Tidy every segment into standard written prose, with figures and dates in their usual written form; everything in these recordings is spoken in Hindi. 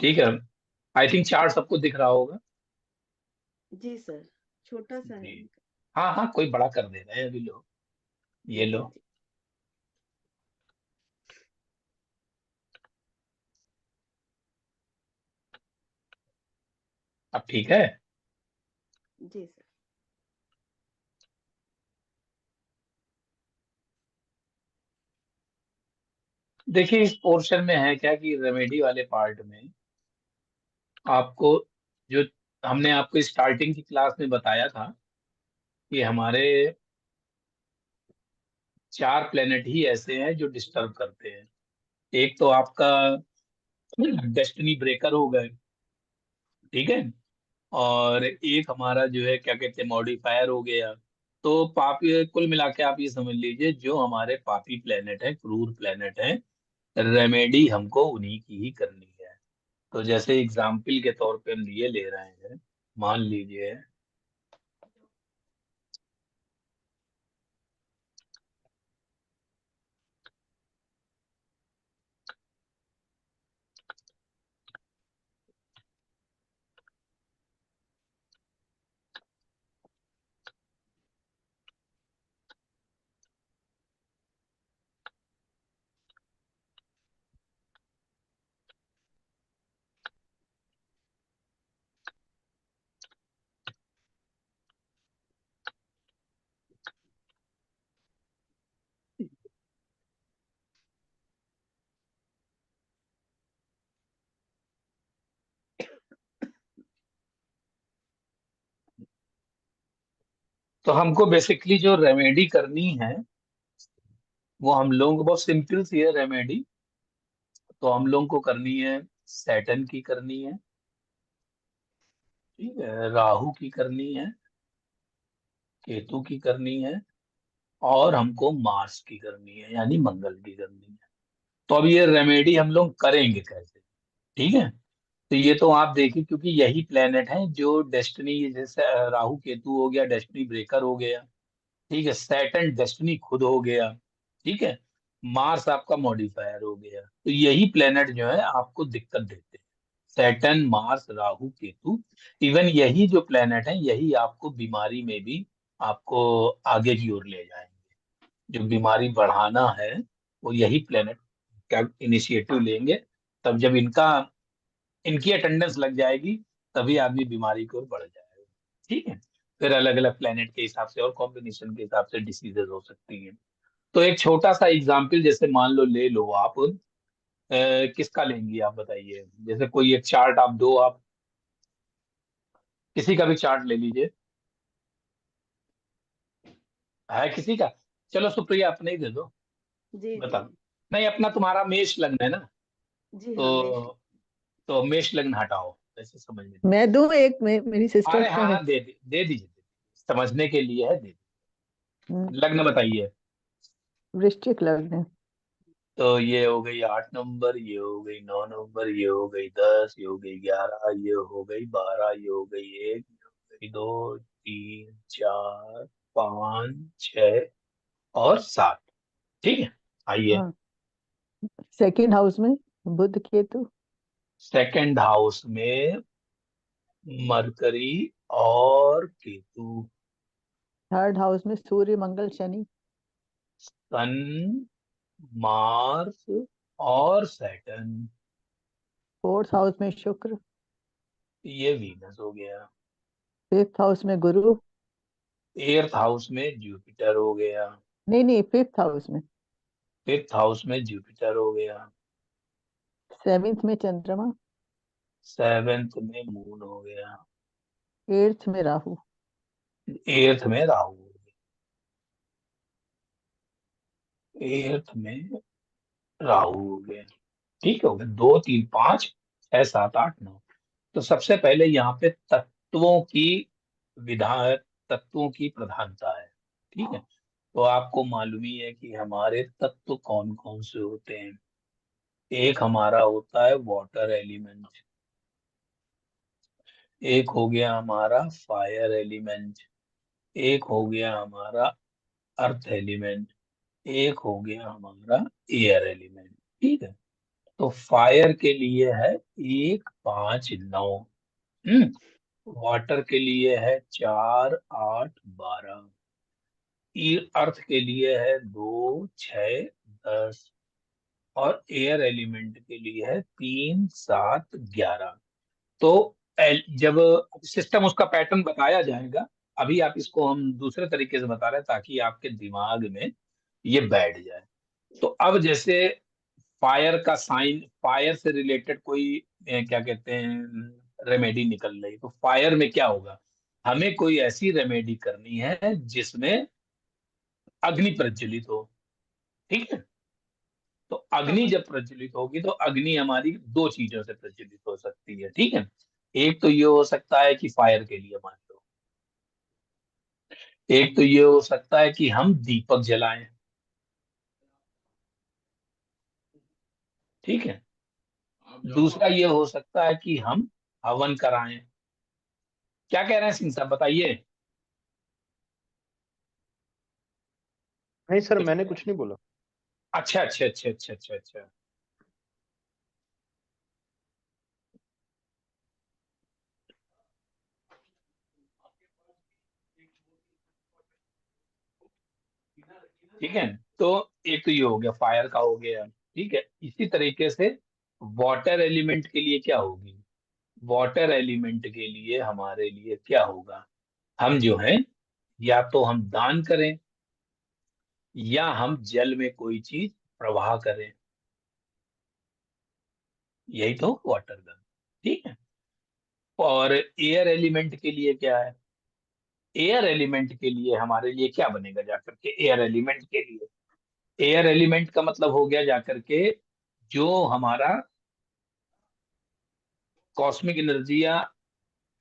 ठीक है। आई थिंक चार्ट सबको दिख रहा होगा। जी सर, छोटा सा है। जी। हाँ हाँ, कोई बड़ा कर दे रहा है अभी। लो, ये जी लो। जी। अब ठीक है। जी सर। देखिए, इस पोर्शन में है क्या कि रेमेडी वाले पार्ट में आपको जो हमने आपको स्टार्टिंग की क्लास में बताया था कि हमारे 4 प्लेनेट ही ऐसे हैं जो डिस्टर्ब करते हैं। एक तो आपका डेस्टिनी ब्रेकर हो गए, ठीक है। और एक हमारा जो है क्या कहते हैं, मॉडिफायर हो गया। तो पापी, कुल मिला के आप ये समझ लीजिए जो हमारे पापी प्लेनेट है, क्रूर प्लेनेट है, रेमेडी हमको उन्हीं की ही करनी है। तो जैसे एग्जाम्पल के तौर पे हम लिए ले रहे हैं, मान लीजिए तो हमको बेसिकली जो रेमेडी करनी है वो हम लोगों को बहुत सिंपल सी है रेमेडी। तो हम लोगों को करनी है, सैटर्न की करनी है, ठीक है, राहु की करनी है, केतु की करनी है, और हमको मार्स की करनी है, यानी मंगल की करनी है। तो अब ये रेमेडी हम लोग करेंगे कैसे? ठीक है। तो ये तो आप देखिए, क्योंकि यही प्लेनेट है जो डेस्टिनी, जैसे राहु केतु हो गया डेस्टिनी ब्रेकर हो गया, ठीक है, सैटर्न डेस्टिनी खुद हो गया, ठीक है, मार्स आपका मॉडिफायर हो गया। तो यही प्लेनेट जो है आपको दिक्कत देते हैं, Saturn, Mars, Rahu, Ketu. Even यही जो प्लेनेट है यही आपको बीमारी में भी आपको आगे की ओर ले जाएंगे। जो बीमारी बढ़ाना है वो यही प्लेनेट क्या इनिशिएटिव लेंगे। तब जब इनका इनकी अटेंडेंस लग जाएगी तभी आदमी बीमारी की ओर बढ़ जाएगा। ठीक है। फिर अलग अलग प्लेनेट के हिसाब से और कॉम्बिनेशन के हिसाब से डिसीजेज हो सकती हैं। तो एक छोटा सा एग्जाम्पल जैसे मान लो, ले लो आप, किसका लेंगी आप बताइए। जैसे कोई एक चार्ट आप दो, आप किसी का भी चार्ट ले लीजिए। है किसी का? चलो सुप्रिया अपने ही दे दो। जी जी। बता। नहीं, अपना तुम्हारा मेष लग्न है ना? जी हाँ, मेष। तो तो मेष लग्न हटाओ, ऐसे समझ में। मैं दूं एक मेरी सिस्टर अरे का हाँ है। हाँ, दे दीजिए। समझने के लिए है, दे दीजिए। हम्म, लग्न बताइए। वृश्चिक लग्न है। तो ये हो गई 8 नंबर, ये हो गई 9 नंबर, ये हो गई 10, ये हो गई 11, ये हो गई 12, ये हो गई 1, ये हो गई 2, 3, 4, 5, 6 और 7। ठीक है। आइए। हाँ, सेकंड हाउस में बुध केतु। सेकंड हाउस में मरकरी और केतु। थर्ड हाउस में सूर्य मंगल शनि। सन, मार्स और सैटर्न। फोर्थ हाउस में शुक्र। ये वीनस हो गया। फिफ्थ हाउस में गुरु। एर्थ हाउस में जुपिटर हो गया। नहीं नहीं, फिफ्थ हाउस में। फिफ्थ हाउस में जुपिटर हो गया। सेवेंथ में चंद्रमा। सेवेंथ में मून हो गया। एट्थ में राहु। एर्थ में राहु हो गया। एर्थ में राहु हो गया। ठीक हो गया, 2, 3, 5, 6, 7, 8, 9। तो सबसे पहले यहाँ पे तत्वों की विधा तत्वों की प्रधानता है। ठीक है। तो आपको मालूम ही है कि हमारे तत्व कौन कौन से होते हैं। एक हमारा होता है वाटर एलिमेंट, एक हो गया हमारा फायर एलिमेंट, एक हो गया हमारा अर्थ एलिमेंट, एक हो गया हमारा एयर एलिमेंट। ठीक है। तो फायर के लिए है 1, 5, 9। वाटर के लिए है 4, 8, 12। अर्थ के लिए है 2, 6, 10। और एयर एलिमेंट के लिए है 3, 7, 11। तो जब सिस्टम उसका पैटर्न बताया जाएगा, अभी आप इसको हम दूसरे तरीके से बता रहे हैं ताकि आपके दिमाग में ये बैठ जाए। तो अब जैसे फायर का साइन, फायर से रिलेटेड कोई क्या कहते हैं रेमेडी निकल रही, तो फायर में क्या होगा, हमें कोई ऐसी रेमेडी करनी है जिसमें अग्नि प्रज्वलित हो। ठीक है। तो अग्नि समझ। जब प्रज्वलित होगी तो अग्नि हमारी दो चीजों से प्रज्वलित हो सकती है। ठीक है। एक तो ये हो सकता है कि फायर के लिए मान लो, एक तो ये हो सकता है कि हम दीपक जलाएं। ठीक है। दूसरा ये हो सकता है कि हम हवन कराएं। क्या कह रहे हैं सिंह साहब, बताइए। नहीं सर, कुछ मैंने कुछ नहीं बोला। अच्छा अच्छा अच्छा अच्छा अच्छा अच्छा। ठीक है। तो एक तो ये हो गया, फायर का हो गया। ठीक है। इसी तरीके से वाटर एलिमेंट के लिए क्या होगी, वाटर एलिमेंट के लिए हमारे लिए क्या होगा, हम जो है या तो हम दान करें या हम जल में कोई चीज प्रवाह करें। यही तो वाटर गन। ठीक है। और एयर एलिमेंट के लिए क्या है, एयर एलिमेंट के लिए हमारे लिए क्या बनेगा जाकर के, एयर एलिमेंट के लिए, एयर एलिमेंट का मतलब हो गया जाकर के जो हमारा कॉस्मिक एनर्जी या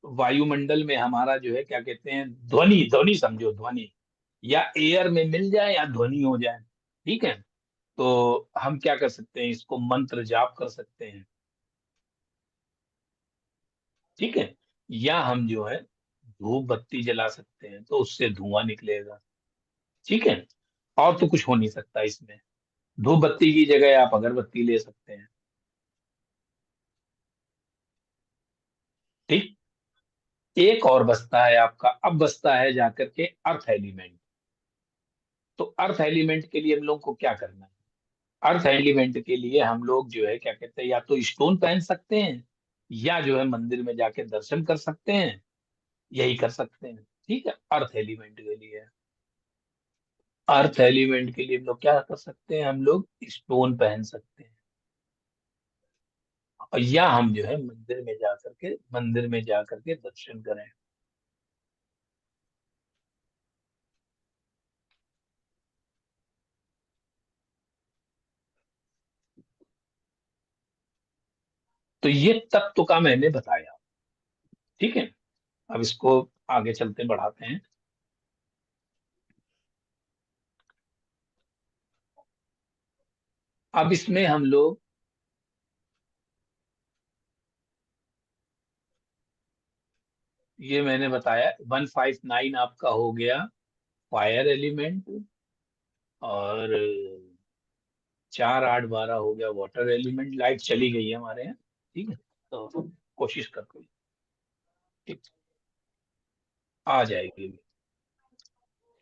वायुमंडल में हमारा जो है क्या कहते हैं, ध्वनि, ध्वनि समझो, ध्वनि या एयर में मिल जाए या ध्वनि हो जाए। ठीक है। तो हम क्या कर सकते हैं, इसको मंत्र जाप कर सकते हैं। ठीक है। या हम जो है धूप बत्ती जला सकते हैं तो उससे धुआं निकलेगा। ठीक है। और तो कुछ हो नहीं सकता इसमें, धूप बत्ती की जगह आप अगरबत्ती ले सकते हैं। ठीक। एक और बचता है आपका, अब बचता है जाकर के अर्थ एलिमेंट। तो अर्थ एलिमेंट के लिए हम लोग को क्या करना है, अर्थ एलिमेंट के लिए हम लोग जो है क्या कहते हैं, या तो स्टोन पहन सकते हैं या जो है मंदिर में जाके दर्शन कर सकते हैं, यही कर सकते हैं। ठीक है। अर्थ एलिमेंट के लिए, अर्थ एलिमेंट के लिए हम लोग क्या कर सकते हैं, हम लोग स्टोन पहन सकते हैं और या हम जो है मंदिर में जा करके दर्शन करें। तो ये तत्व का मैंने बताया। ठीक है। अब इसको आगे चलते बढ़ाते हैं। अब इसमें हम लोग, ये मैंने बताया 159 आपका हो गया फायर एलिमेंट, और 4, 8, 12 हो गया वाटर एलिमेंट। लाइट चली गई है हमारे यहाँ। ठीक है। तो कोशिश करते हैं। ठीक। आ जाएगी।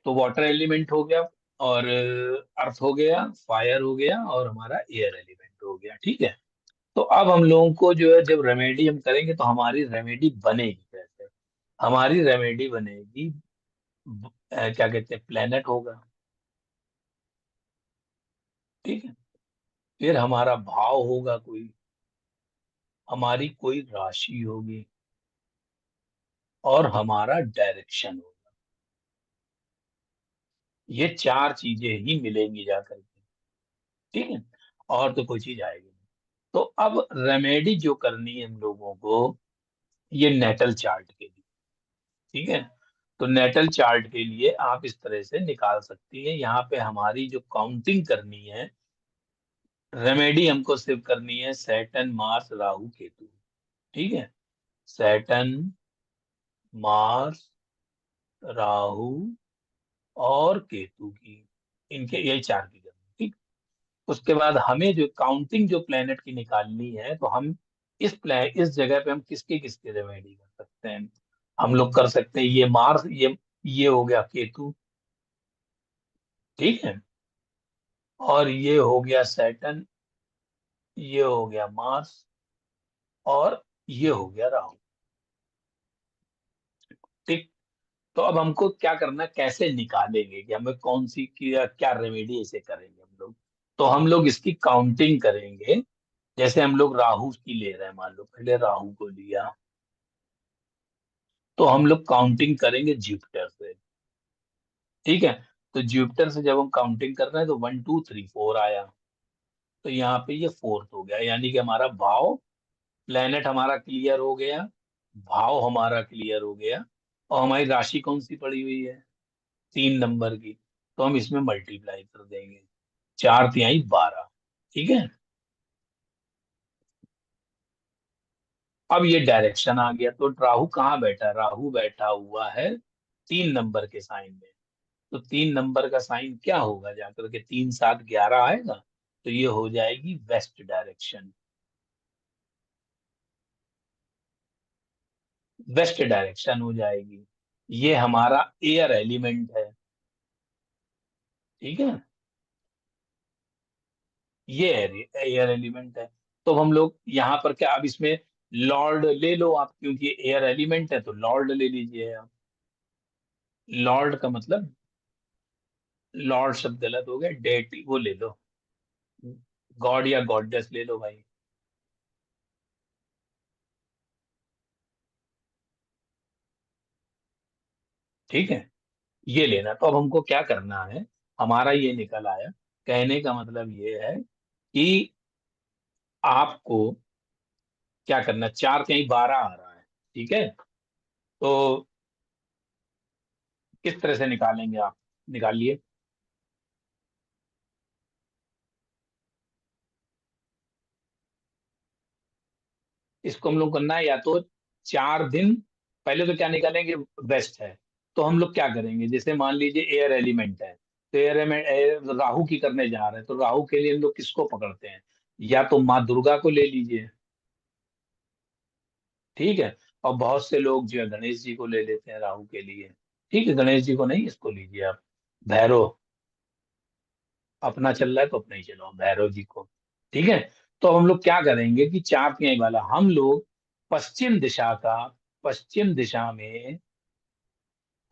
तो वाटर एलिमेंट हो गया, और अर्थ हो गया, फायर हो गया, और हमारा एयर एलिमेंट हो गया। ठीक है। तो अब हम लोगों को जो है जब रेमेडी हम करेंगे तो हमारी रेमेडी बनेगी कैसे, हमारी रेमेडी बनेगी क्या कहते हैं, प्लेनेट होगा। ठीक है। फिर हमारा भाव होगा कोई, हमारी कोई राशि होगी, और हमारा डायरेक्शन होगा। ये चार चीजें ही मिलेंगी जाकर के। ठीक है। और तो कोई चीज आएगी नहीं। तो अब रेमेडी जो करनी है हम लोगों को, ये नेटल चार्ट के लिए। ठीक है। तो नेटल चार्ट के लिए आप इस तरह से निकाल सकती हैं, यहाँ पे हमारी जो काउंटिंग करनी है, रेमेडी हमको सिर्फ करनी है सैटर्न, मार्स, राहु, केतु। ठीक है। सैटर्न, मार्स, राहु और केतु की, इनके यही चार की करनी। ठीक। उसके बाद हमें जो काउंटिंग जो प्लेनेट की निकालनी है, तो हम इस जगह पे हम किसके किसके रेमेडी कर सकते हैं। हम लोग कर सकते हैं ये मार्स, ये हो गया केतु, ठीक है, और ये हो गया सैटर्न, ये हो गया मार्स, और ये हो गया राहु। ठीक। तो अब हमको क्या करना है, कैसे निकालेंगे कि हमें कौन सी क्या रेमेडी ऐसे करेंगे हम लोग। तो हम लोग इसकी काउंटिंग करेंगे। जैसे हम लोग राहु की ले रहे हैं, मान लो पहले राहु को लिया, तो हम लोग काउंटिंग करेंगे जुपिटर से। ठीक है। तो जुपिटर से जब हम काउंटिंग कर रहे हैं तो 1 2 3 4 आया, तो यहाँ पे ये फोर्थ हो गया, यानी कि हमारा भाव, प्लेनेट हमारा क्लियर हो गया, भाव हमारा क्लियर हो गया, और हमारी राशि कौन सी पड़ी हुई है, 3 नंबर की। तो हम इसमें मल्टीप्लाई कर देंगे, 4 तिहाई 12। ठीक है। अब ये डायरेक्शन आ गया, तो राहु कहाँ बैठा, राहु बैठा हुआ है 3 नंबर के साइन में। तो 3 नंबर का साइन क्या होगा, जाकर के 3 7 11 आएगा, तो ये हो जाएगी वेस्ट डायरेक्शन। वेस्ट डायरेक्शन हो जाएगी। ये हमारा एयर एलिमेंट है। ठीक है। ये एयर एलिमेंट है। तो हम लोग यहाँ पर क्या, अब इसमें लॉर्ड ले लो आप, क्योंकि एयर एलिमेंट है तो लॉर्ड ले लीजिए आप। लॉर्ड का मतलब, लॉर्ड शब्द गलत हो गया, डेटी वो ले लो, गॉड या गॉडेस ले लो भाई। ठीक है, ये लेना। तो अब हमको क्या करना है, हमारा ये निकल आया। कहने का मतलब ये है कि आपको क्या करना, 4 तिहाई 12 आ रहा है। ठीक है। तो किस तरह से निकालेंगे आप, निकालिए। इसको हम लोग करना है, या तो 4 दिन पहले तो क्या निकालेंगे, वेस्ट है। तो हम लोग क्या करेंगे, जैसे मान लीजिए एयर एलिमेंट है, तो एयर एलिमेंट राहु की करने जा रहे हैं, तो राहु के लिए हम लोग किसको पकड़ते हैं, या तो माँ दुर्गा को ले लीजिए। ठीक है। और बहुत से लोग जो है गणेश जी को ले लेते हैं राहु के लिए। ठीक है, गणेश जी को नहीं, इसको लीजिए आप, भैरव। अपना चल रहा है तो अपना ही चलो, भैरव जी को। ठीक है। तो हम लोग क्या करेंगे कि 4 तिहाई वाला हम लोग पश्चिम दिशा का, पश्चिम दिशा में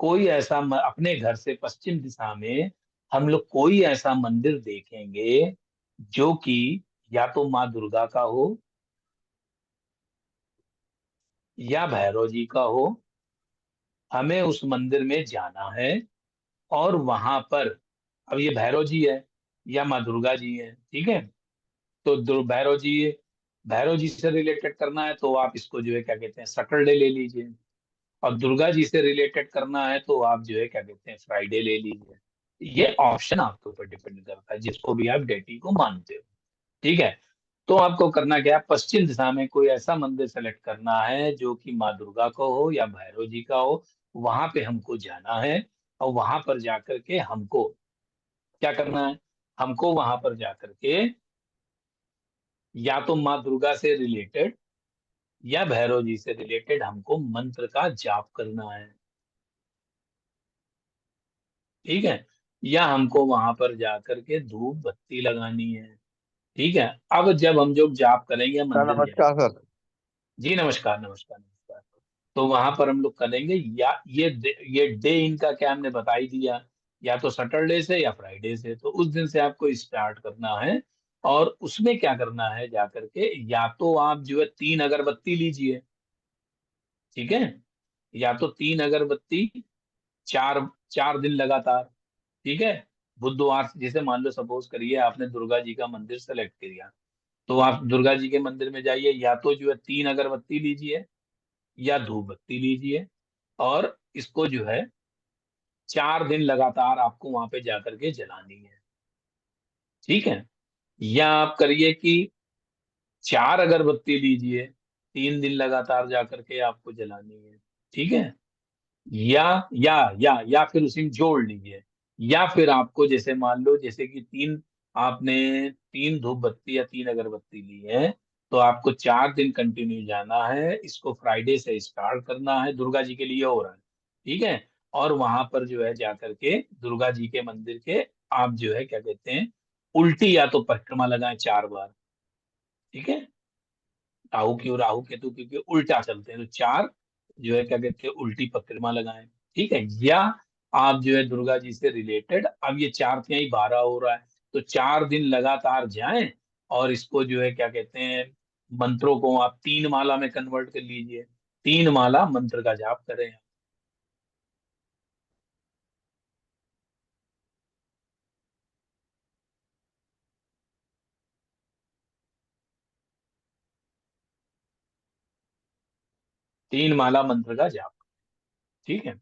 कोई ऐसा अपने घर से पश्चिम दिशा में हम लोग कोई ऐसा मंदिर देखेंगे जो कि या तो माँ दुर्गा का हो, या भैरव जी का हो। हमें उस मंदिर में जाना है, और वहां पर, अब ये भैरव जी है या माँ दुर्गा जी है, ठीक है। तो भैरव जी से रिलेटेड करना है तो आप इसको जो है क्या कहते हैं, सैटरडे ले लीजिए। और दुर्गा जी से रिलेटेड करना है तो आप जो है क्या कहते हैं, फ्राइडे ले लीजिए। ये ऑप्शन आपके ऊपर डिपेंड करता है, जिसको भी आप डेटी को मानते हो। ठीक है। तो आपको करना क्या है, पश्चिम दिशा में कोई ऐसा मंदिर सेलेक्ट करना है जो कि माँ दुर्गा का हो या भैरव जी का हो। वहां पे हमको जाना है, और वहां पर जाकर के हमको क्या करना है, हमको वहां पर जाकर के या तो माँ दुर्गा से रिलेटेड या भैरव जी से रिलेटेड हमको मंत्र का जाप करना है। ठीक है। या हमको वहां पर जाकर के धूप बत्ती लगानी है। ठीक है। अब जब हम जो जाप करेंगे, सर मंदिर नमस्कार जाएंगे। सर। जी नमस्कार, नमस्कार, नमस्कार। तो वहां पर हम लोग करेंगे, या ये डे इनका क्या हमने बता ही दिया, या तो सैटरडे से या फ्राइडे से। तो उस दिन से आपको स्टार्ट करना है, और उसमें क्या करना है, जाकर के या तो आप जो है 3 अगरबत्ती लीजिए। ठीक है। या तो 3 अगरबत्ती, चार 4 दिन लगातार। ठीक है। बुधवार से, जैसे मान लो सपोज करिए आपने दुर्गा जी का मंदिर सेलेक्ट किया, तो आप दुर्गा जी के मंदिर में जाइए, या तो जो है 3 अगरबत्ती लीजिए या धूप बत्ती लीजिए, और इसको जो है 4 दिन लगातार आपको वहां पे जाकर के जलानी है। ठीक है। या आप करिए कि 4 अगरबत्ती लीजिए, 3 दिन लगातार जाकर के आपको जलानी है। ठीक है। या या फिर उसी में जोड़ लीजिए। या फिर आपको जैसे मान लो, जैसे कि 3 आपने 3 धूप बत्ती या 3 अगरबत्ती ली है, तो आपको 4 दिन कंटिन्यू जाना है। इसको फ्राइडे से स्टार्ट करना है, दुर्गा जी के लिए हो रहा है, ठीक है। और वहां पर जो है जाकर के दुर्गा जी के मंदिर के आप जो है क्या कहते हैं, उल्टी या तो परिक्रमा लगाएं 4 बार, ठीक है। राहु केतु क्योंकि उल्टा चलते हैं, तो 4 जो है क्या कहते हैं उल्टी परिक्रमा लगाएं, ठीक है। या आप जो है दुर्गा जी से रिलेटेड, अब ये 4 तिहाई 12 हो रहा है, तो 4 दिन लगातार जाएं और इसको जो है क्या कहते हैं, मंत्रों को आप 3 माला में कन्वर्ट कर लीजिए। 3 माला मंत्र का जाप करें। 3 माला मंत्र का जाप, ठीक है।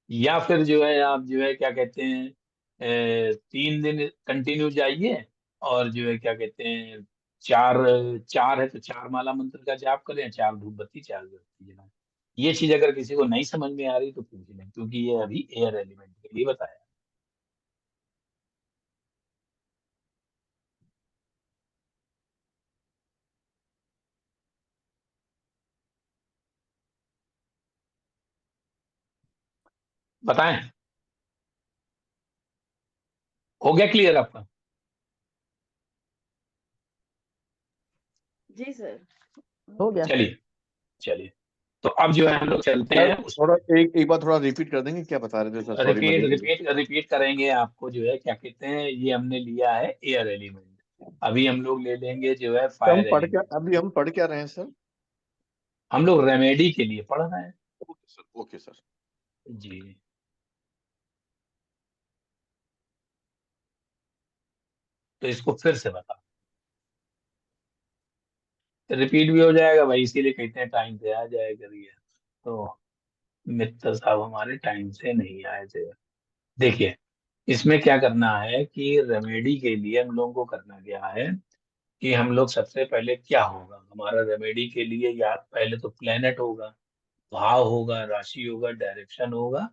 या फिर जो है आप जो है क्या कहते हैं 3 दिन कंटिन्यू जाइए और जो है क्या कहते हैं, चार चार है तो 4 माला मंत्र का जाप करें, 4 धूप बत्ती 4 अगरबत्ती जलाएं। ये चीज अगर किसी को नहीं समझ में आ रही तो पूछ लें, क्योंकि ये अभी एयर एलिमेंट के लिए बताया। बताएं, हो गया क्लियर आपका? जी सर, हो हो गया। गया। चलिए, चलिए, तो अब जो है हम लोग चलते सर हैं थोड़ा उसमें। एक बार थोड़ा रिपीट कर देंगे, क्या बता रहे थे sir? Sorry repeat Madhya Pradesh. Repeat repeat करेंगे। आपको जो है क्या कहते हैं, ये हमने लिया है एयर एलिमेंट। अभी हम लोग ले लेंगे जो है तो हम फायर पढ़ क्या, एलिमेंट। अभी हम पढ़ क्या रहे हैं सर? हम लोग रेमेडी के लिए पढ़ रहे हैं। Okay sir, okay sir. जी, तो इसको फिर से बता, रिपीट भी हो जाएगा भाई, इसीलिए कहते हैं टाइम से आ जाया करिए। तो मित्तर साहब हमारे टाइम से नहीं आए थे। देखिए, इसमें क्या करना है कि रेमेडी के लिए हम लोगों को करना क्या है कि हम लोग सबसे पहले क्या होगा हमारा रेमेडी के लिए, या पहले तो प्लेनेट होगा, भाव होगा, राशि होगा, डायरेक्शन होगा,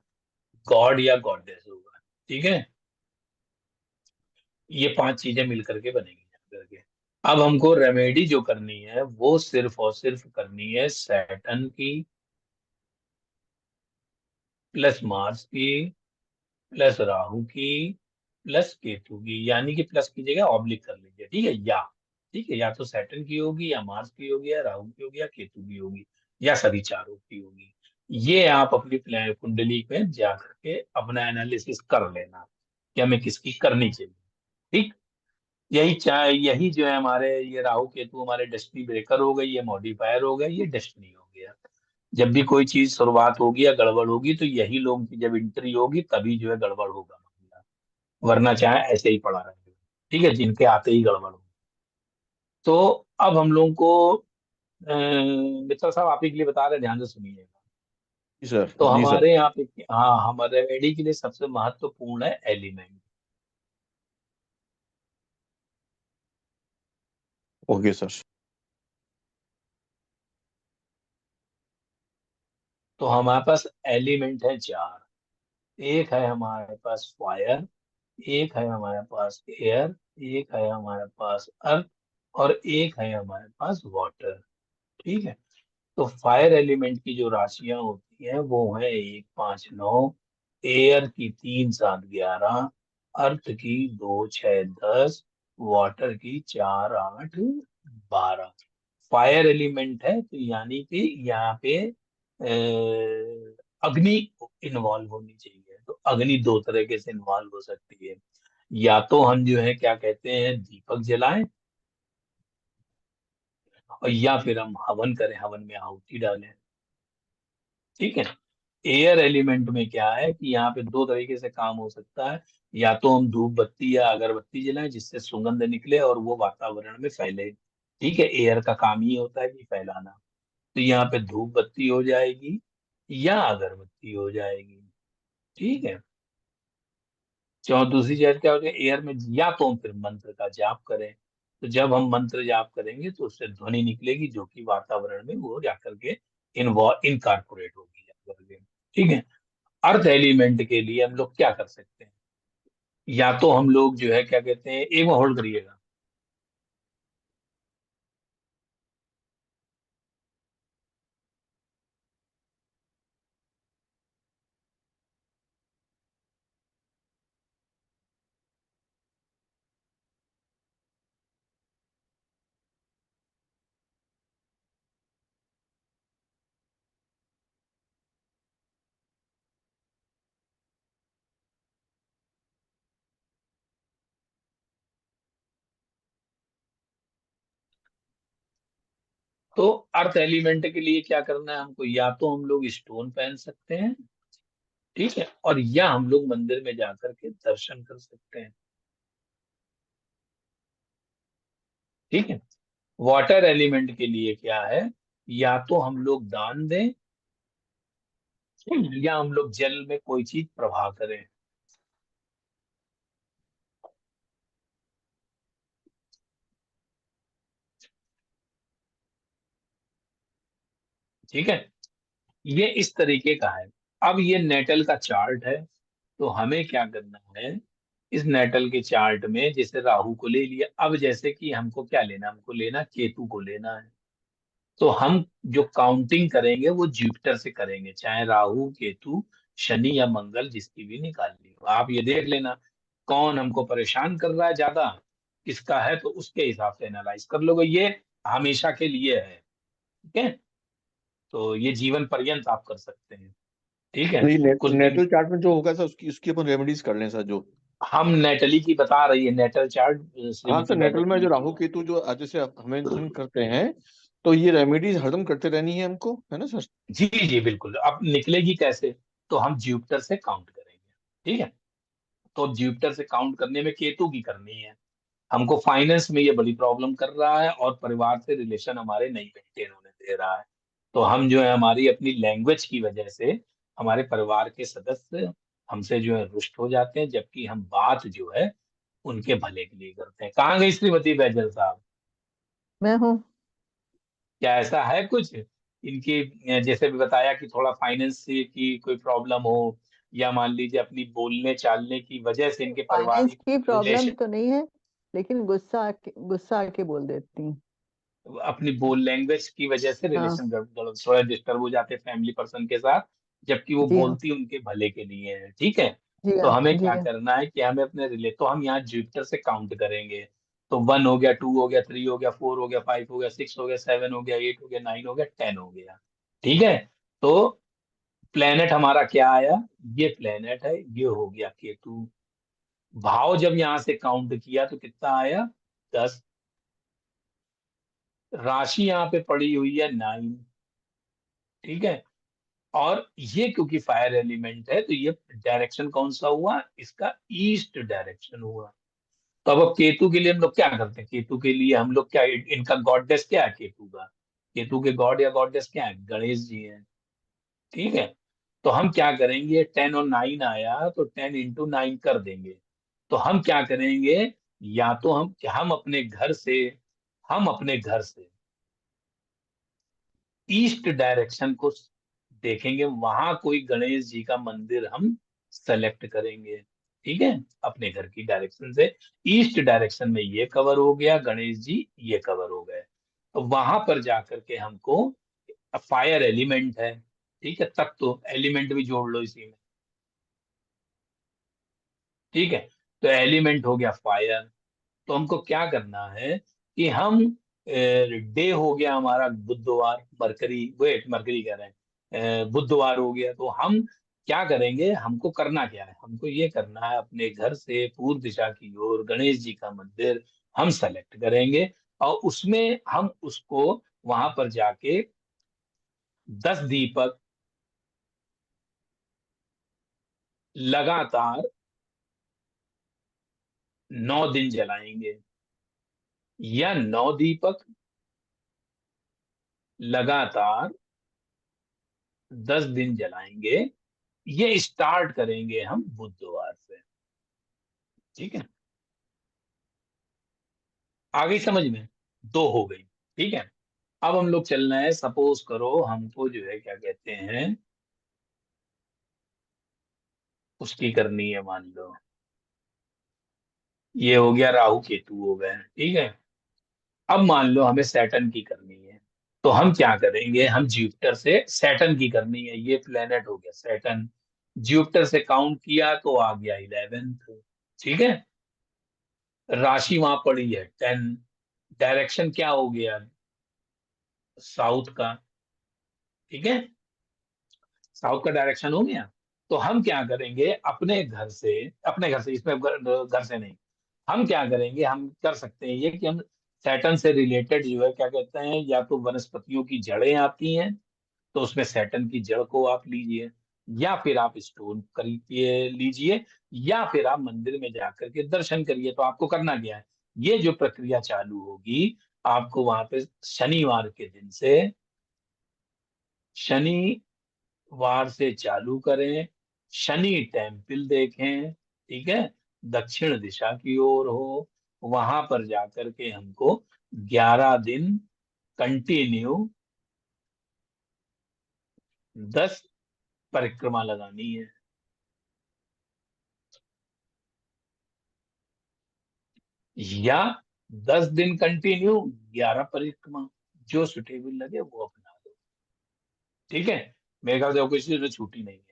गॉड या गॉडेस होगा, ठीक है। ये 5 चीजें मिल करके बनेगी यहाँ करके। अब हमको रेमेडी जो करनी है वो सिर्फ और सिर्फ करनी है सैटर्न की, प्लस मार्स की, प्लस राहु की, प्लस केतु की। यानी कि प्लस की जगह ऑब्लिक कर लीजिए, ठीक है। या ठीक है, या तो सैटर्न की होगी, या मार्स की होगी, या राहु की होगी, या केतु की होगी, या सभी चारों की होगी। ये आप अपनी कुंडली में जा करके अपना एनालिसिस कर लेना कि हमें किसकी करनी चाहिए, ठीक। यही जो है हमारे ये राहु केतु हमारे डेस्टिनी ब्रेकर हो गई, ये मॉडिफायर हो गए, ये डेस्टिनी हो गया। जब भी कोई चीज शुरुआत होगी या गड़बड़ होगी तो यही लोग की जब एंट्री होगी तभी जो है गड़बड़ होगा, वरना चाहे ऐसे ही पड़ा रहेगा, ठीक है, जिनके आते ही गड़बड़ हो। तो अब हम लोगों को मित्तर साहब आप ही के लिए बता रहे, ध्यान से सुनिएगा। जी सर, तो जी सर। हमारे यहाँ पे, हाँ, हमारे रेमेडी के लिए सबसे महत्वपूर्ण है एलिमेंट। Okay sir. तो हमारे पास एलिमेंट है 4। एक है हमारे पास फायर, एक है हमारे पास एयर, एक है हमारे पास अर्थ, और एक है हमारे पास वाटर, ठीक है। तो फायर एलिमेंट की जो राशियां होती हैं वो है 1 5 9, एयर की 3 7 11, अर्थ की 2 6 10, वाटर की 4 8 12। फायर एलिमेंट है तो यानी कि यहाँ पे अग्नि इन्वॉल्व होनी चाहिए। तो अग्नि 2 तरीके से इन्वॉल्व हो सकती है, या तो हम जो है क्या कहते हैं दीपक जलाएं, और या फिर हम हवन करें, हवन में आहुति डालें, ठीक है। एयर एलिमेंट में क्या है कि यहाँ पे 2 तरीके से काम हो सकता है, या तो हम धूप बत्ती या अगरबत्ती जलाएं जिससे सुगंध निकले और वो वातावरण में फैले, ठीक है। एयर का काम ही होता है कि फैलाना। तो यहाँ पे धूप बत्ती हो जाएगी या अगरबत्ती हो जाएगी, ठीक है। दूसरी चीज क्या होती है एयर में, या तो हम फिर मंत्र का जाप करें। तो जब हम मंत्र जाप करेंगे तो उससे ध्वनि निकलेगी जो कि वातावरण में वो जाकर के इनकॉर्पोरेट होगी जाकर के, ठीक है। अर्थ एलिमेंट के लिए हम लोग क्या कर सकते हैं, या तो हम लोग जो है क्या कहते हैं, एक बार होल्ड करिएगा। तो अर्थ एलिमेंट के लिए क्या करना है हमको, या तो हम लोग स्टोन पहन सकते हैं, ठीक है, और या हम लोग मंदिर में जाकर के दर्शन कर सकते हैं, ठीक है। वाटर एलिमेंट के लिए क्या है, या तो हम लोग दान दें, या हम लोग जल में कोई चीज प्रवाह करें, ठीक है। ये इस तरीके का है। अब ये नेटल का चार्ट है, तो हमें क्या करना है, इस नेटल के चार्ट में जैसे राहु को ले लिया, अब जैसे कि हमको क्या लेना, हमको लेना केतु को लेना है। तो हम जो काउंटिंग करेंगे वो जुपिटर से करेंगे, चाहे राहु केतु शनि या मंगल जिसकी भी निकालनी हो। आप ये देख लेना कौन हमको परेशान कर रहा है ज्यादा, किसका है, तो उसके हिसाब से एनालाइज कर लोगे। ये हमेशा के लिए है, ठीक है। तो ये जीवन पर्यंत आप कर सकते हैं, ठीक है। तो ये कुछ दिन नेटल चार्ट में जो होगा सर उसकी उसकी अपन रेमेडीज कर लें सर जो। हम नेटली की बता रही है, नेटल चार्ट हाँ सर, श्रीमती नेटल में बैनर्जी जो की राहु है। केतु जो जैसे हम मेंशन करते हैं, तो ये रेमेडीज हरदम करते रहनी है हमको, है ना सर? जी जी बिल्कुल। अब निकलेगी कैसे, तो हम जुपिटर से काउंट करेंगे, ठीक है। तो जुपिटर से काउंट करने में केतु की करनी है। हमको फाइनेंस में ये बड़ी प्रॉब्लम कर रहा है, और परिवार से रिलेशन हमारे नहीं मेंटेन होने दे रहा है। तो हम जो है हमारी अपनी लैंग्वेज की वजह से हमारे परिवार के सदस्य हमसे जो है रुष्ट हो जाते हैं, जबकि हम बात जो है उनके भले के लिए करते हैं। कहाँ गई श्रीमती बैजल साहब, मैं हूँ। क्या ऐसा है कुछ इनकी, जैसे भी बताया कि थोड़ा फाइनेंस की कोई प्रॉब्लम हो, या मान लीजिए अपनी बोलने चालने की वजह से इनके फाइनेंस पारिवारिक की प्रॉब्लम रिलेशन, तो नहीं है, लेकिन गुस्सा आके बोल देती हूँ। अपनी बोल लैंग्वेज की वजह से हाँ। रिलेशन थोड़ा डिस्टर्ब हो जाते हैं फैमिली पर्सन के साथ, जबकि वो जी हाँ। बोलती उनके भले के लिए है, ठीक है। जी तो हाँ। हमें जी क्या हाँ। करना है कि हमें अपने रिले, तो हम यहाँ जुपिटर से काउंट करेंगे। तो 1 हो गया, 2 हो गया, 3 हो गया, 4 हो गया, 5 हो गया, 6 हो गया, 7 हो गया, 8 हो गया, 9 हो गया, 10 हो गया, ठीक है। तो प्लेनेट हमारा क्या आया, ये प्लेनेट है, ये हो गया केतु। भाव जब यहां से काउंट किया तो कितना आया, 10। राशि यहाँ पे पड़ी हुई है 9, ठीक है। और ये क्योंकि फायर एलिमेंट है, तो ये डायरेक्शन कौन सा हुआ, इसका ईस्ट डायरेक्शन हुआ। तो अब केतु के लिए हम लोग क्या करते हैं, केतु के लिए हम लोग क्या, इनका गॉडेस क्या है केतु का, केतु के गॉड या गॉडेस क्या है, गणेश जी हैं, ठीक है। तो हम क्या करेंगे, 10 और 9 आया तो 10 × 9 कर देंगे। तो हम क्या करेंगे, या तो हम अपने घर से ईस्ट डायरेक्शन को देखेंगे, वहां कोई गणेश जी का मंदिर हम सेलेक्ट करेंगे, ठीक है। अपने घर की डायरेक्शन से ईस्ट डायरेक्शन में ये कवर हो गया, गणेश जी ये कवर हो गए। तो वहां पर जाकर के हमको, फायर एलिमेंट है, ठीक है, तब तो एलिमेंट भी जोड़ लो इसी में, ठीक है। तो एलिमेंट हो गया फायर। तो हमको क्या करना है कि हम, डे हो गया हमारा बुधवार, मरकरी, वेट मरकरी कह रहे हैं, बुधवार हो गया, तो हम क्या करेंगे, हमको करना क्या है, हमको ये करना है अपने घर से पूर्व दिशा की ओर गणेश जी का मंदिर हम सेलेक्ट करेंगे, और उसमें हम उसको वहां पर जाके 10 दीपक लगातार 9 दिन जलाएंगे, या 9 दीपक लगातार 10 दिन जलाएंगे। ये स्टार्ट करेंगे हम बुधवार से, ठीक है। आ गई समझ में, 2 हो गई, ठीक है। अब हम लोग चलना है, सपोज करो हमको जो है क्या कहते हैं, उसकी करनी है मान लो, ये हो गया, राहु केतु हो गए, ठीक है। अब मान लो हमें सैटर्न की करनी है, तो हम क्या करेंगे, हम जुपिटर से सैटर्न की करनी है। ये प्लेनेट हो गया सैटर्न, जुपिटर से काउंट किया तो आ गया 11th, ठीक है। राशि वहां पड़ी है 10, डायरेक्शन क्या हो गया, साउथ का, ठीक है। साउथ का डायरेक्शन हो गया। तो हम क्या करेंगे, अपने घर से इसमें घर से नहीं, हम क्या करेंगे, हम कर सकते हैं ये कि हम सैटर्न से रिलेटेड जो है क्या कहते हैं, या तो वनस्पतियों की जड़ें आती हैं, तो उसमें सैटर्न की जड़ को आप लीजिए, या फिर आप स्टोन खरीदिए लीजिए, या फिर आप मंदिर में जाकर के दर्शन करिए। तो आपको करना क्या है, ये जो प्रक्रिया चालू होगी, आपको वहां पे शनिवार के दिन से, शनिवार से चालू करें, शनि टेम्पल देखें, ठीक है, दक्षिण दिशा की ओर हो, वहां पर जाकर के हमको 11 दिन कंटिन्यू 10 परिक्रमा लगानी है, या 10 दिन कंटिन्यू 11 परिक्रमा, जो सुटेबल लगे वो अपना लो, ठीक है। मेरे ख्याल से किसी से छूटी नहीं है।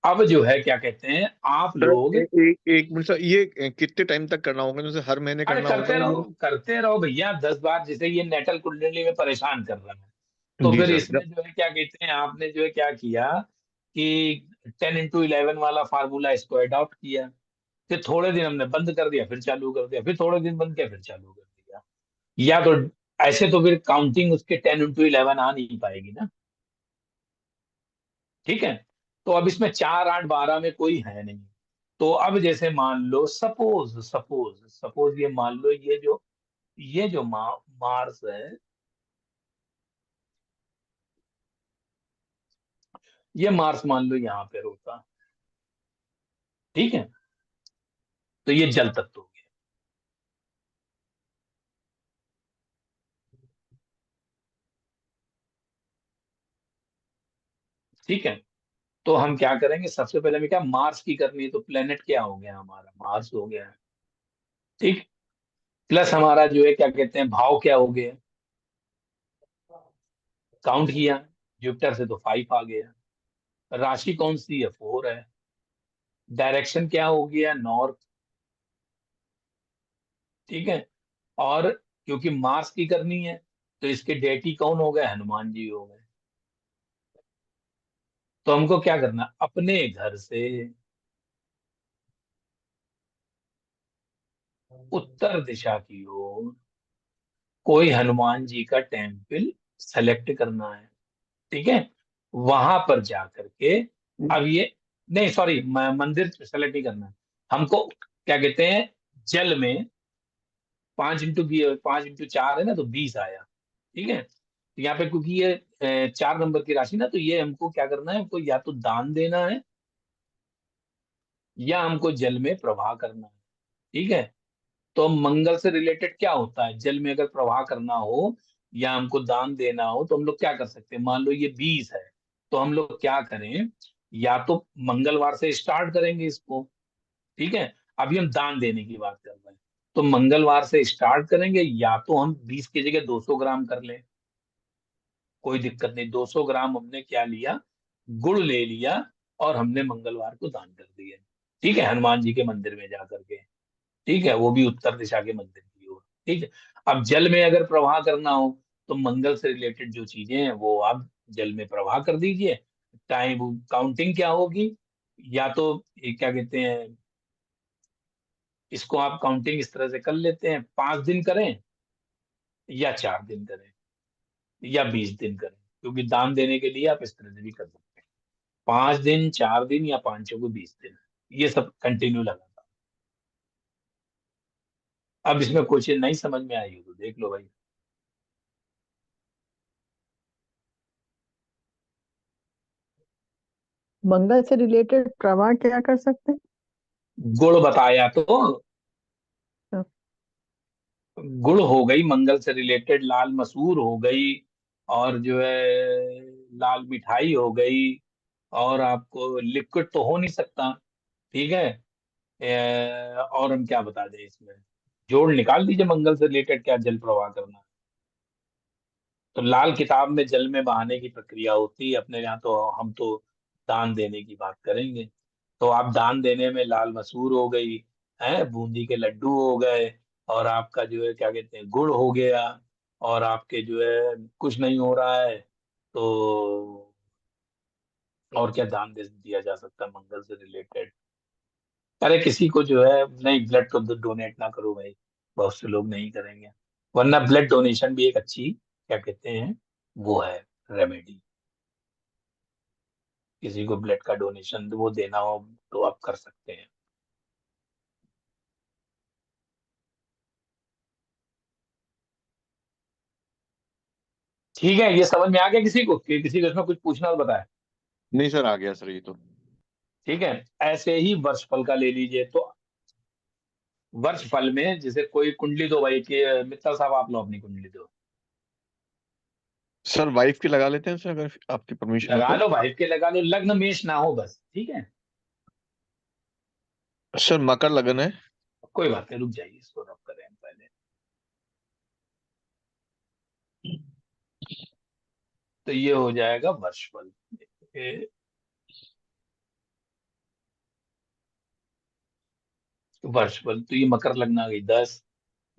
अब जो है क्या कहते हैं, आप सर लोग, एक मिनट सर, ये कितने टाइम तक करना होगा, जैसे हर महीने अरे करना होगा ये? करते रहो भैया, 10 बार। जैसे ये नेटल कुंडली में परेशान कर रहा है, तो जी फिर सर। इसमें जो है क्या कहते हैं, आपने जो है क्या किया कि 10 into 11 वाला फार्मूला इसको अडॉप्ट किया, फिर थोड़े दिन हमने बंद कर दिया, फिर चालू कर दिया, फिर थोड़े दिन बंद किया, फिर चालू कर दिया। या तो ऐसे तो फिर काउंटिंग उसके 10 into 11 आ नहीं पाएगी ना, ठीक है। तो अब इसमें 4 8 12 में कोई है नहीं। तो अब जैसे मान लो, सपोज सपोज सपोज ये मान लो, ये जो मार्स है, ये मार्स मान लो यहाँ पे होता, ठीक है। तो ये जल तत्व हो गया, ठीक है। तो हम क्या करेंगे, सबसे पहले हमें क्या मार्स की करनी है, तो प्लेनेट क्या हो गया हमारा, मार्स हो गया, ठीक। प्लस हमारा जो है क्या कहते हैं, भाव क्या हो गया, काउंट किया, जुपिटर से तो 5 आ गया, राशि कौन सी है, 4 है, डायरेक्शन क्या हो गया, नॉर्थ, ठीक है। और क्योंकि मार्स की करनी है, तो इसके डेटी कौन हो गए, हनुमान जी हो गए। तो हमको क्या करना, अपने घर से उत्तर दिशा की ओर कोई हनुमान जी का टेम्पल सेलेक्ट करना है, ठीक है। वहां पर जाकर के, अब ये, नहीं सॉरी, मंदिर सेलेक्ट नहीं करना है हमको, क्या कहते हैं, जल में 5 into 4 है ना, तो 20 आया, ठीक है। तो यहाँ पे क्योंकि ये 4 नंबर की राशि ना, तो ये हमको क्या करना है, हमको या तो दान देना है, या हमको जल में प्रवाह करना है, ठीक है। तो मंगल से रिलेटेड क्या होता है, जल में अगर प्रवाह करना हो या हमको दान देना हो, तो हम लोग क्या कर सकते हैं, मान लो ये 20 है, तो हम लोग क्या करें, या तो मंगलवार से स्टार्ट करेंगे इसको, ठीक है। अभी हम दान देने की बात कर रहे हैं, तो मंगलवार से स्टार्ट करेंगे, या तो हम 20 की जगह 200 ग्राम कर लें, कोई दिक्कत नहीं। 200 ग्राम हमने क्या लिया, गुड़ ले लिया, और हमने मंगलवार को दान कर दिया, ठीक है, हनुमान जी के मंदिर में जाकर के, ठीक है, वो भी उत्तर दिशा के मंदिर की ओर, ठीक है। अब जल में अगर प्रवाह करना हो, तो मंगल से रिलेटेड जो चीजें हैं वो आप जल में प्रवाह कर दीजिए। टाइम काउंटिंग क्या होगी, या तो ये क्या कहते हैं, इसको आप काउंटिंग इस तरह से कर लेते हैं, 5 दिन करें, या 4 दिन करें, या 20 दिन करें, क्योंकि दान देने के लिए आप इस तरह से भी कर सकते हैं, 5 दिन, 4 दिन, या 5 को 20 दिन, ये सब कंटिन्यू लगातार। अब इसमें कुछ नहीं समझ में आई हो तो देख लो भाई। मंगल से रिलेटेड प्रवाह क्या कर सकते हैं? गुड़ बताया तो, तो गुड़ हो गई मंगल से रिलेटेड, लाल मसूर हो गई, और जो है लाल मिठाई हो गई, और आपको लिक्विड तो हो नहीं सकता, ठीक है, और हम क्या बता दें इसमें, जोड़ निकाल दीजिए मंगल से रिलेटेड क्या जल प्रवाह करना है। तो लाल किताब में जल में बहाने की प्रक्रिया होती है अपने यहाँ, तो हम तो दान देने की बात करेंगे। तो आप दान देने में लाल मसूर हो गई है, बूंदी के लड्डू हो गए, और आपका जो है क्या कहते हैं गुड़ हो गया, और आपके जो है कुछ नहीं हो रहा है तो और क्या दान दे दिया जा सकता है मंगल से रिलेटेड। अरे किसी को जो है नहीं, ब्लड तो डोनेट ना करो भाई, बहुत से लोग नहीं करेंगे, वरना ब्लड डोनेशन भी एक अच्छी क्या कहते हैं वो है रेमेडी। किसी को ब्लड का डोनेशन वो देना हो तो आप कर सकते हैं। ठीक है, ये समझ में आ गया किसी को कि किसी को इसमें कुछ पूछना हो बताए। नहीं सर, आ गया सर ये तो। ठीक है, ऐसे ही वर्षफल का ले लीजिए। तो वर्षफल में जैसे कोई कुंडली दो भाई, कि मित्तल साहब आप लो अपनी कुंडली दो। सर वाइफ की लगा लेते हैं सर, अगर आपकी परमिशन हो लगा तो। लो भाई के, लगा लो, लग्न मेष ना हो बस, ठीक है। सर मकर लगन है। कोई बात नहीं, रुक जाइए, इसको रब करें हम पहले। तो ये हो जाएगा वर्षफल। ये वर्षफल तो ये मकर लग्न आ गई 10,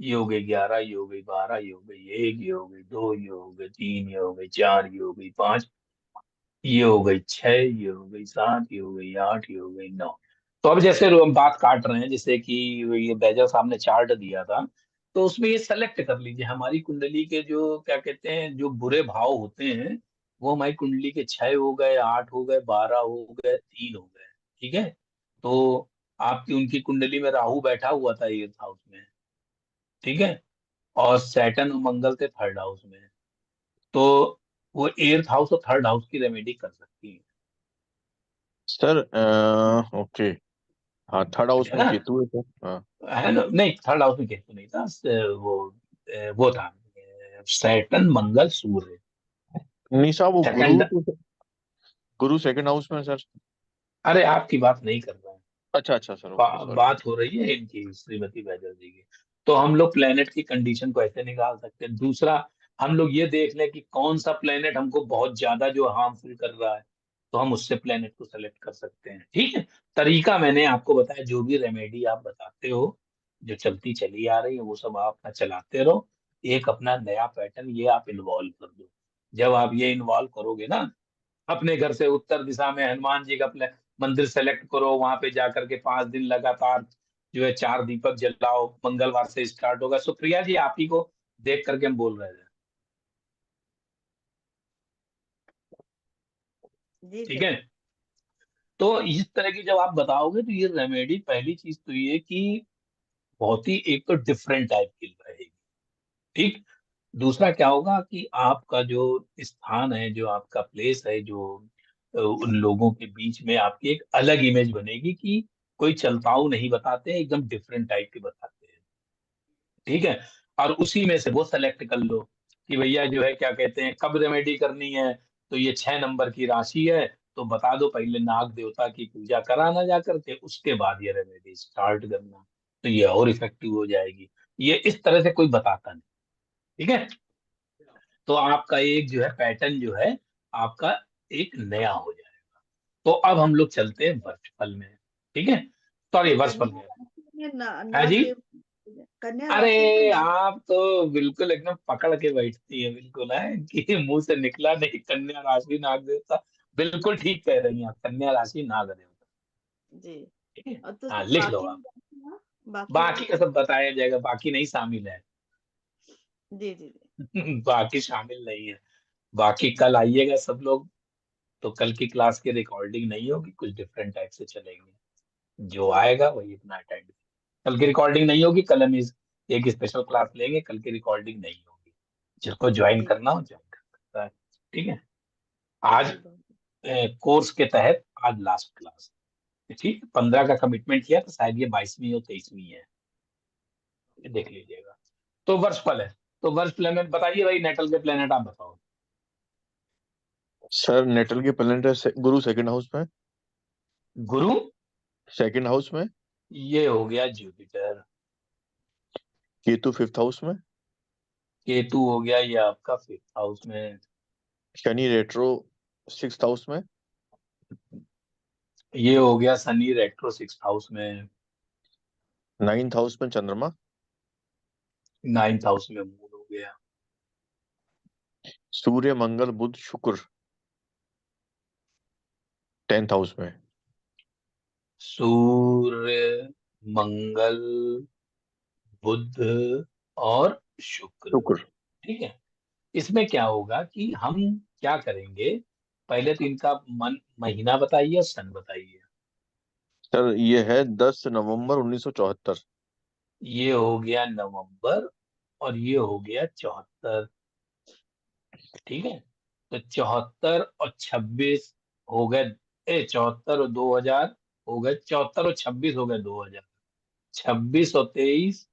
ये हो गई 11, ये हो गई 12, ये हो गई 1, ये हो गई 2, ये हो गई 3, ये हो गई 4, ये हो गई 5, ये हो गई 6, ये हो गई 7, ये हो गई 8, ये हो गई 9। तो अब जैसे हम बात काट रहे हैं, जैसे कि ये बैजल साहब ने चार्ट दिया था, तो उसमें ये सेलेक्ट कर लीजिए हमारी कुंडली के जो क्या कहते हैं जो बुरे भाव होते हैं, वो हमारी कुंडली के 6 हो गए, 8 हो गए, 12 हो गए, 3 हो गए। ठीक है, तो आपकी उनकी कुंडली में राहु बैठा हुआ था 8th हाउस में। ठीक है, और सैटर्न और मंगल थे 3rd हाउस में। तो वो 8th हाउस और 3rd हाउस की रेमेडी कर सकती है। Sir okay. हाँ, थर्ड हाउस है में ना, केतु है सर। हाँ। है ना, नहीं 3rd हाउस में केतु नहीं था, वो था सैटर्न मंगल सूर्य। नहीं साहब, वो गुरु सेकंड, तो, गुरु सेकंड हाउस में है सर। अरे आपकी बात नहीं कर रहा हूँ, अच्छा अच्छा सर, ओके सॉरी। बात हो रही है इनकी श्रीमती बैदल जी की। तो हम लोग प्लेनेट की कंडीशन को ऐसे निकाल सकते हैं। दूसरा, हम लोग ये देख लें कि कौन सा प्लेनेट हमको बहुत ज्यादा जो हार्मफुल कर रहा है, तो हम उससे प्लेनेट को सेलेक्ट कर सकते हैं। ठीक है, तरीका मैंने आपको बताया, जो भी रेमेडी आप बताते हो जो चलती चली आ रही है वो सब आप अपना चलाते रहो। एक अपना नया पैटर्न ये आप इन्वॉल्व कर दो। जब आप ये इन्वॉल्व करोगे ना, अपने घर से उत्तर दिशा में हनुमान जी का मंदिर सेलेक्ट करो, वहां पे जाकर के 5 दिन लगातार जो है 4 दीपक जलाओ, मंगलवार से स्टार्ट होगा। सुप्रिया जी आप ही को देख करके हम बोल रहे थे। जी ठीक सर। है, तो इस तरह की जब आप बताओगे तो ये रेमेडी, पहली चीज तो ये कि बहुत ही एक तो डिफरेंट टाइप की रहेगी। ठीक, दूसरा क्या होगा कि आपका जो स्थान है, जो आपका प्लेस है, जो उन लोगों के बीच में आपकी एक अलग इमेज बनेगी कि कोई चलताऊ नहीं बताते हैं, एकदम डिफरेंट टाइप के बताते हैं। ठीक है, और उसी में से वो सेलेक्ट कर लो कि भैया जो है क्या कहते हैं कब रेमेडी करनी है। तो ये 6 नंबर की राशि है, तो बता दो पहले नाग देवता की पूजा कराना जा करके, उसके बाद ये रेमेडी स्टार्ट करना, तो ये और इफेक्टिव हो जाएगी। ये इस तरह से कोई बताता नहीं। ठीक है, तो आपका एक जो है पैटर्न जो है आपका एक नया हो जाएगा। तो अब हम लोग चलते हैं वर्षफल में। ठीक है, सॉरी वर्षफल कन्या में। राशि में है नाग जी, देव, कन्या राशि में अरे नाग। आप तो बिल्कुल एकदम पकड़ के बैठती है, बिल्कुल है कि मुंह से निकला नहीं, कन्या राशि नाग देवता। बिल्कुल ठीक कह रही हैं आप, कन्या राशि नाग देवता। जी। ठीक है, और तो हाँ सर लिख लो बाकी आप। राशियां, बाकी बाकी का राशियां। सब बताया जाएगा, बाकी नहीं शामिल है। जी जी जी। बाकी शामिल नहीं है। बाकी कल आइएगा सब लोग, तो कल की क्लास की रिकॉर्डिंग नहीं होगी, कुछ डिफरेंट टाइप से चलेंगे। जो जी आएगा वही अपना अटेंड। कल की रिकॉर्डिंग नहीं होगी, कल हम एक स्पेशल क्लास लेंगे, कल की रिकॉर्डिंग नहीं होगी। जिसको ज्वाइन जी करना हो ज्वाइन कर सकता है। ठीक है, आज जी बहुत। कोर्स के तहत आज लास्ट क्लास। ठीक है, 15 का कमिटमेंट किया तो शायद ये 22वीं और 23वीं है, ये देख लीजिएगा। तो वर्षफल है, तो वर्ष प्लेनेट बताइए भाई, नेटल के प्लेनेट आप बताओ। सर नेटल के प्लेनेट है गुरु सेकंड हाउस में। गुरु सेकंड हाउस में। ये हो गया जुपिटर। केतु 5th हाउस में। केतु हो गया ये आपका 5th हाउस में। शनि रेट्रो 6th हाउस में। ये हो गया शनि रेट्रो 6th हाउस में। 9th हाउस में चंद्रमा। 9th हाउस में मून हो गया। सूर्य मंगल बुध शुक्र 10th हाउस में। सूर्य, मंगल, बुध और शुक्र। शुक्र। ठीक है। इसमें क्या होगा कि हम क्या करेंगे, पहले तो इनका महीना बताइए और सन बताइए। सर ये है 10 नवंबर 1974। ये हो गया नवंबर और ये हो गया 74। ठीक है। तो 74 और 26 हो गए, 74 और 2000 हो गए, 74 और 26 हो गए 2000, 26 और 23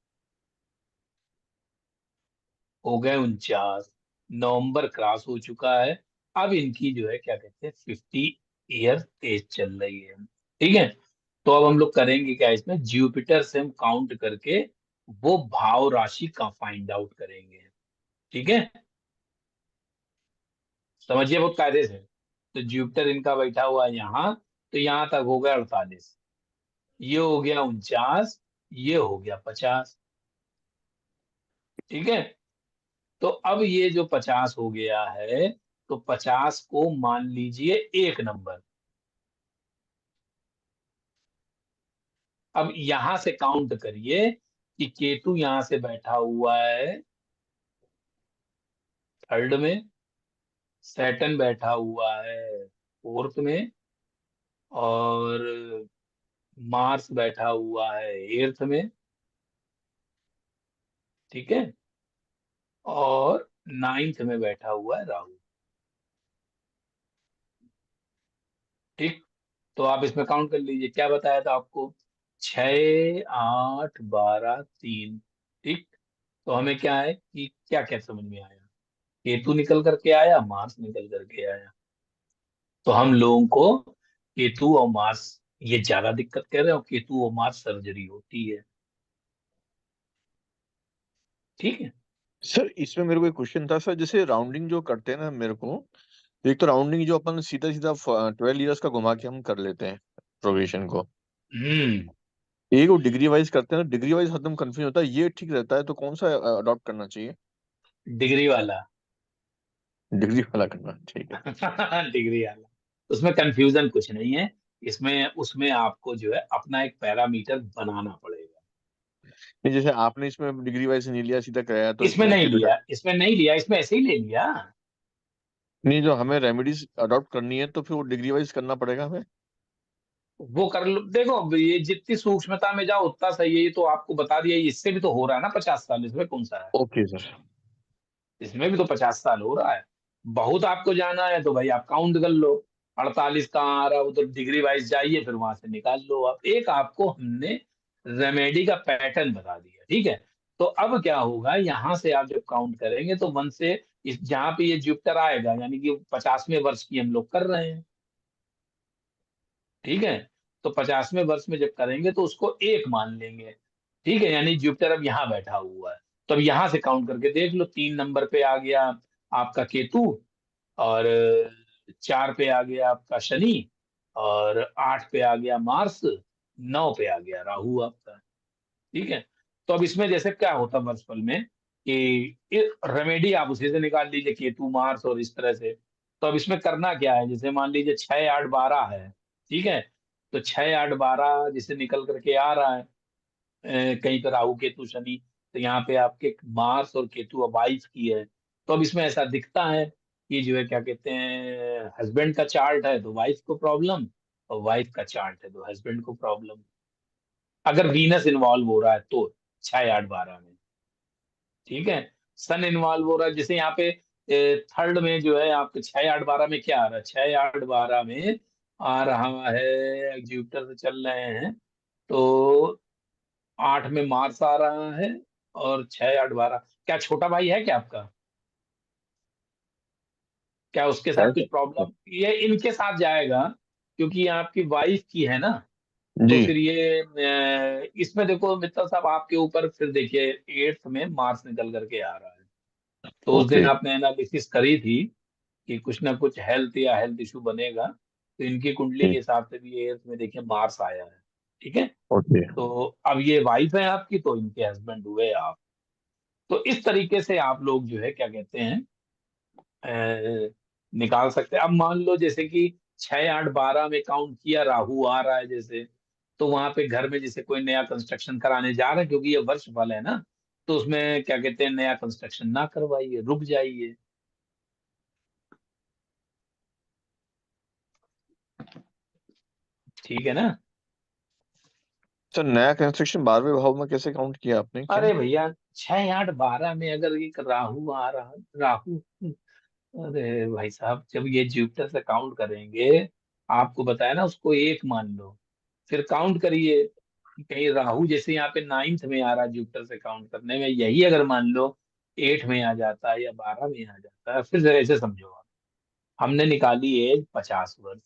हो गए 49। नवंबर क्रॉस हो चुका है। अब इनकी जो है क्या कहते हैं 50 ईयर एज चल रही है। ठीक है। तो अब हम लोग करेंगे क्या, इसमें जुपिटर से हम काउंट करके वो भाव राशि का फाइंड आउट करेंगे। ठीक है। समझिए बहुत कायदे से। तो जुपिटर इनका बैठा हुआ है यहाँ, तो यहाँ तक हो गया 48, ये हो गया 49, ये हो गया 50। ठीक है। तो अब ये जो 50 हो गया है, तो 50 को मान लीजिए एक नंबर। अब यहां से काउंट करिए कि केतु यहां से बैठा हुआ है 3rd में, सैटर्न बैठा हुआ है 4th में, और मार्स बैठा हुआ है 8th में। ठीक है। और 9th में बैठा हुआ है राहु। ठीक। तो आप इसमें काउंट कर लीजिए, क्या बताया था आपको, 6, 8, 12, 3। ठीक। तो हमें क्या है कि क्या क्या समझ में आया, केतु निकल करके आया, मार्स निकल करके आया। तो हम लोगों को केतु और मार्स ये ज्यादा दिक्कत कर रहे हैं, और केतु और मार्स सर्जरी होती है। ठीक है। सर इसमें मेरे को एक क्वेश्चन था सर, जैसे राउंडिंग जो करते हैं ना मेरे को, एक तो राउंडिंग जो अपन सीधा सीधा 12 इयर्स का घुमा के हम कर लेते हैं प्रोग्रेशन को। हम्म। एक वो डिग्री वाइज करते हैं, डिग्री वाइज हरदम कंफ्यूज होता है, ये ठीक रहता है तो कौन सा अडॉप्ट करना चाहिए? डिग्री वाला। डिग्री वाला करना ठीक है। डिग्री वाला, उसमें कंफ्यूजन कुछ नहीं है। इसमें उसमें आपको जो है अपना एक पैरामीटर बनाना पड़ेगा। नहीं जैसे आपने इसमें डिग्री वाइज नहीं लिया, सीधा कराया, तो इसमें इसमें नहीं फिर लिया, इसमें नहीं लिया, इसमें ऐसे ही ले लिया। नहीं, जो हमें रेमेडीज अडॉप्ट करनी है तो फिर वो डिग्री वाइज करना पड़ेगा हमें। वो कर लो, देखो अब ये जितनी सूक्ष्मता में जाओ उतना सही है। ये तो आपको बता दिया, इससे भी तो हो रहा है ना 50 साल, इसमें कौन सा है। Okay sir. इसमें भी तो 50 साल हो रहा है। बहुत आपको जाना है तो भाई आप काउंट कर लो, 48 कहाँ आ रहा है, वो तो डिग्री वाइज जाइए, फिर वहां से निकाल लो आप। एक आपको हमने रेमेडी का पैटर्न बता दिया। ठीक है। तो अब क्या होगा, यहां से आप जब काउंट करेंगे तो वन से इस जहां पे ये जुपिटर आएगा, यानी कि 50वें वर्ष की हम लोग कर रहे हैं। ठीक है। तो 50वें वर्ष में जब करेंगे तो उसको एक मान लेंगे। ठीक है। यानी जुपिटर अब यहाँ बैठा हुआ है, तो अब यहां से काउंट करके देख लो, 3 नंबर पे आ गया आपका केतु, और 4 पे आ गया आपका शनि, और 8 पे आ गया मार्स, 9 पे आ गया राहु आपका। ठीक है। तो अब इसमें जैसे क्या होता है वर्षफल में कि रेमेडी आप उसी से निकाल लीजिए, केतु मार्स और इस तरह से। तो अब इसमें करना क्या है, जैसे मान लीजिए 6, 8, 12 है। ठीक है। तो 6, 8, 12 जैसे निकल करके आ रहा है, कहीं पे राहु केतु शनि, तो यहाँ पे आपके मार्स और केतु अब वाइफ की है। तो अब इसमें ऐसा दिखता है कि जो है क्या कहते हैं, हस्बैंड का चार्ट है तो वाइफ को प्रॉब्लम, और वाइफ का चार्ट है तो हस्बैंड को प्रॉब्लम, अगर वीनस इन्वॉल्व हो रहा है तो 6, 8, 12 में। ठीक है। सन इन्वॉल्व हो रहा है, जैसे यहाँ पे 3rd में जो है आपके 6, 8, 12 में क्या आ रहा है, 6, 8, 12 में आ रहा है, जुपिटर से चल रहे हैं, तो 8 में मार्स आ रहा है, और 6, 8, 12, क्या छोटा भाई है क्या आपका, क्या उसके है साथ कुछ सर। प्रॉब्लम, ये इनके साथ जाएगा, क्योंकि ये आपकी वाइफ की है ना। तो जी फिर ये इसमें देखो मित्तल साहब, आपके ऊपर फिर देखिए 8th में मार्स निकल करके आ रहा है। तो उस ओके दिन आपने एनालिसिस करी थी कि कुछ ना कुछ हेल्थ या हेल्थ इशू बनेगा, तो इनकी कुंडली के हिसाब से भी 8th में देखिए मार्स आया है। ठीक है, ओके तो अब ये वाइफ है आपकी, तो इनके हस्बैंड हुए आप। तो इस तरीके से आप लोग जो है क्या कहते हैं निकाल सकते हैं। अब मान लो जैसे कि 6 8 12 में काउंट किया, राहु आ रहा है जैसे, तो वहां पे घर में जैसे कोई नया कंस्ट्रक्शन कराने जा रहे हैं, क्योंकि ये वर्ष फल है ना, तो उसमें क्या कहते हैं नया कंस्ट्रक्शन ना करवाइए, रुक जाइए। ठीक है ना। सर, नया कंस्ट्रक्शन 12वें भाव में कैसे काउंट किया आपने, क्या? अरे भैया 6 8 12 में अगर एक राहु आ रहा, राहु, अरे भाई साहब जब ये जुपिटर से काउंट करेंगे, आपको बताया ना उसको एक मान लो, फिर काउंट करिए कि कहीं राहु जैसे यहाँ पे 9th में आ रहा है जुपिटर से काउंट करने में, यही अगर मान लो 8 में आ जाता है या 12 में आ जाता है, फिर ऐसे समझो आप, हमने निकाली एज 50 वर्ष,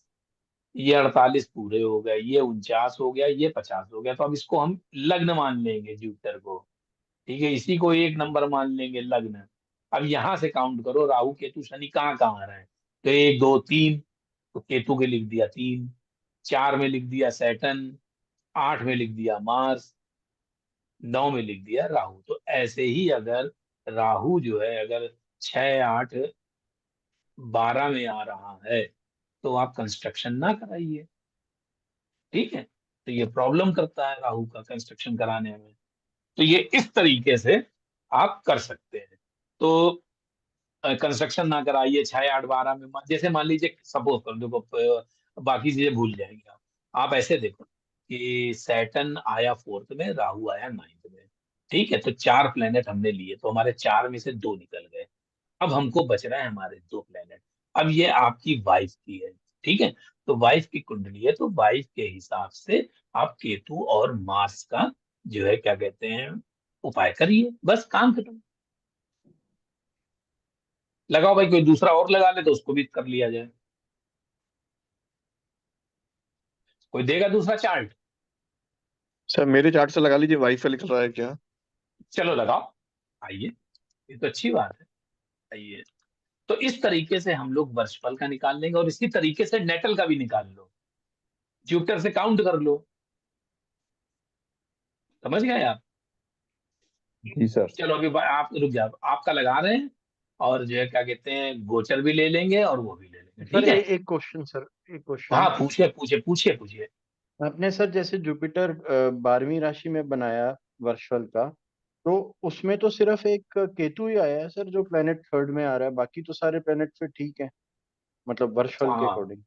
ये 48 पूरे हो गए, ये 49 हो गया, ये 50 हो गया, तो अब इसको हम लग्न मान लेंगे जुपिटर को। ठीक है, इसी को एक नंबर मान लेंगे लग्न। अब यहां से काउंट करो राहु केतु शनि कहाँ कहाँ आ रहे हैं, तो 1 2 3, तो केतु के लिख दिया 3, 4 में लिख दिया सैटर्न, 8 में लिख दिया मार्स, 9 में लिख दिया राहु। तो ऐसे ही अगर राहु जो है अगर 6 8 12 में आ रहा है, तो आप कंस्ट्रक्शन ना कराइए। ठीक है, तो ये प्रॉब्लम करता है राहु का कंस्ट्रक्शन कराने में। तो ये इस तरीके से आप कर सकते हैं। तो कंस्ट्रक्शन ना कराइए 6 8 12 में, जैसे मान लीजिए सपोज कर देखो, बाकी चीजें भूल जाएंगे आप ऐसे देखो कि सैटर्न आया 4th में, राहु आया 9th में। ठीक है, तो 4 प्लेनेट हमने लिए, तो हमारे 4 में से 2 निकल गए। अब हमको बच रहा है हमारे 2 प्लेनेट। अब ये आपकी वाइफ की है। ठीक है, तो वाइफ की कुंडली है, तो वाइफ के हिसाब से आप केतु और मार्स का जो है क्या कहते हैं उपाय करिए, बस काम खत्म। लगाओ भाई, कोई दूसरा और लगा ले तो उसको भी कर लिया जाए। कोई देगा दूसरा चार्ट? सर, मेरे चार्ट से लगा लीजिए, वाईफाई निकल रहा है क्या? चलो लगाओ, आइए, ये तो अच्छी बात है। आइए, तो इस तरीके से हम लोग वर्षफल का निकाल लेंगे, और इसी तरीके से नेटल का भी निकाल लो, जुपिटर से काउंट कर लो। समझ गए आप? जी सर। चलो अभी आप रुक जाओ, आपका लगा रहे हैं, और जो है क्या कहते हैं गोचर भी ले लेंगे और वो भी ले लेंगे। सर ठीक है, एक क्वेश्चन सर, एक हाँ क्वेश्चन। पूछिए पूछिए पूछिए पूछिए। आपने सर जैसे जुपिटर 12वीं राशि में बनाया वर्षफल का, तो उसमें तो सिर्फ एक केतु ही आया है सर जो प्लेनेट थर्ड में आ रहा है, बाकी तो सारे प्लेनेट फिर ठीक है, मतलब वर्षफल के हाँ अकॉर्डिंग।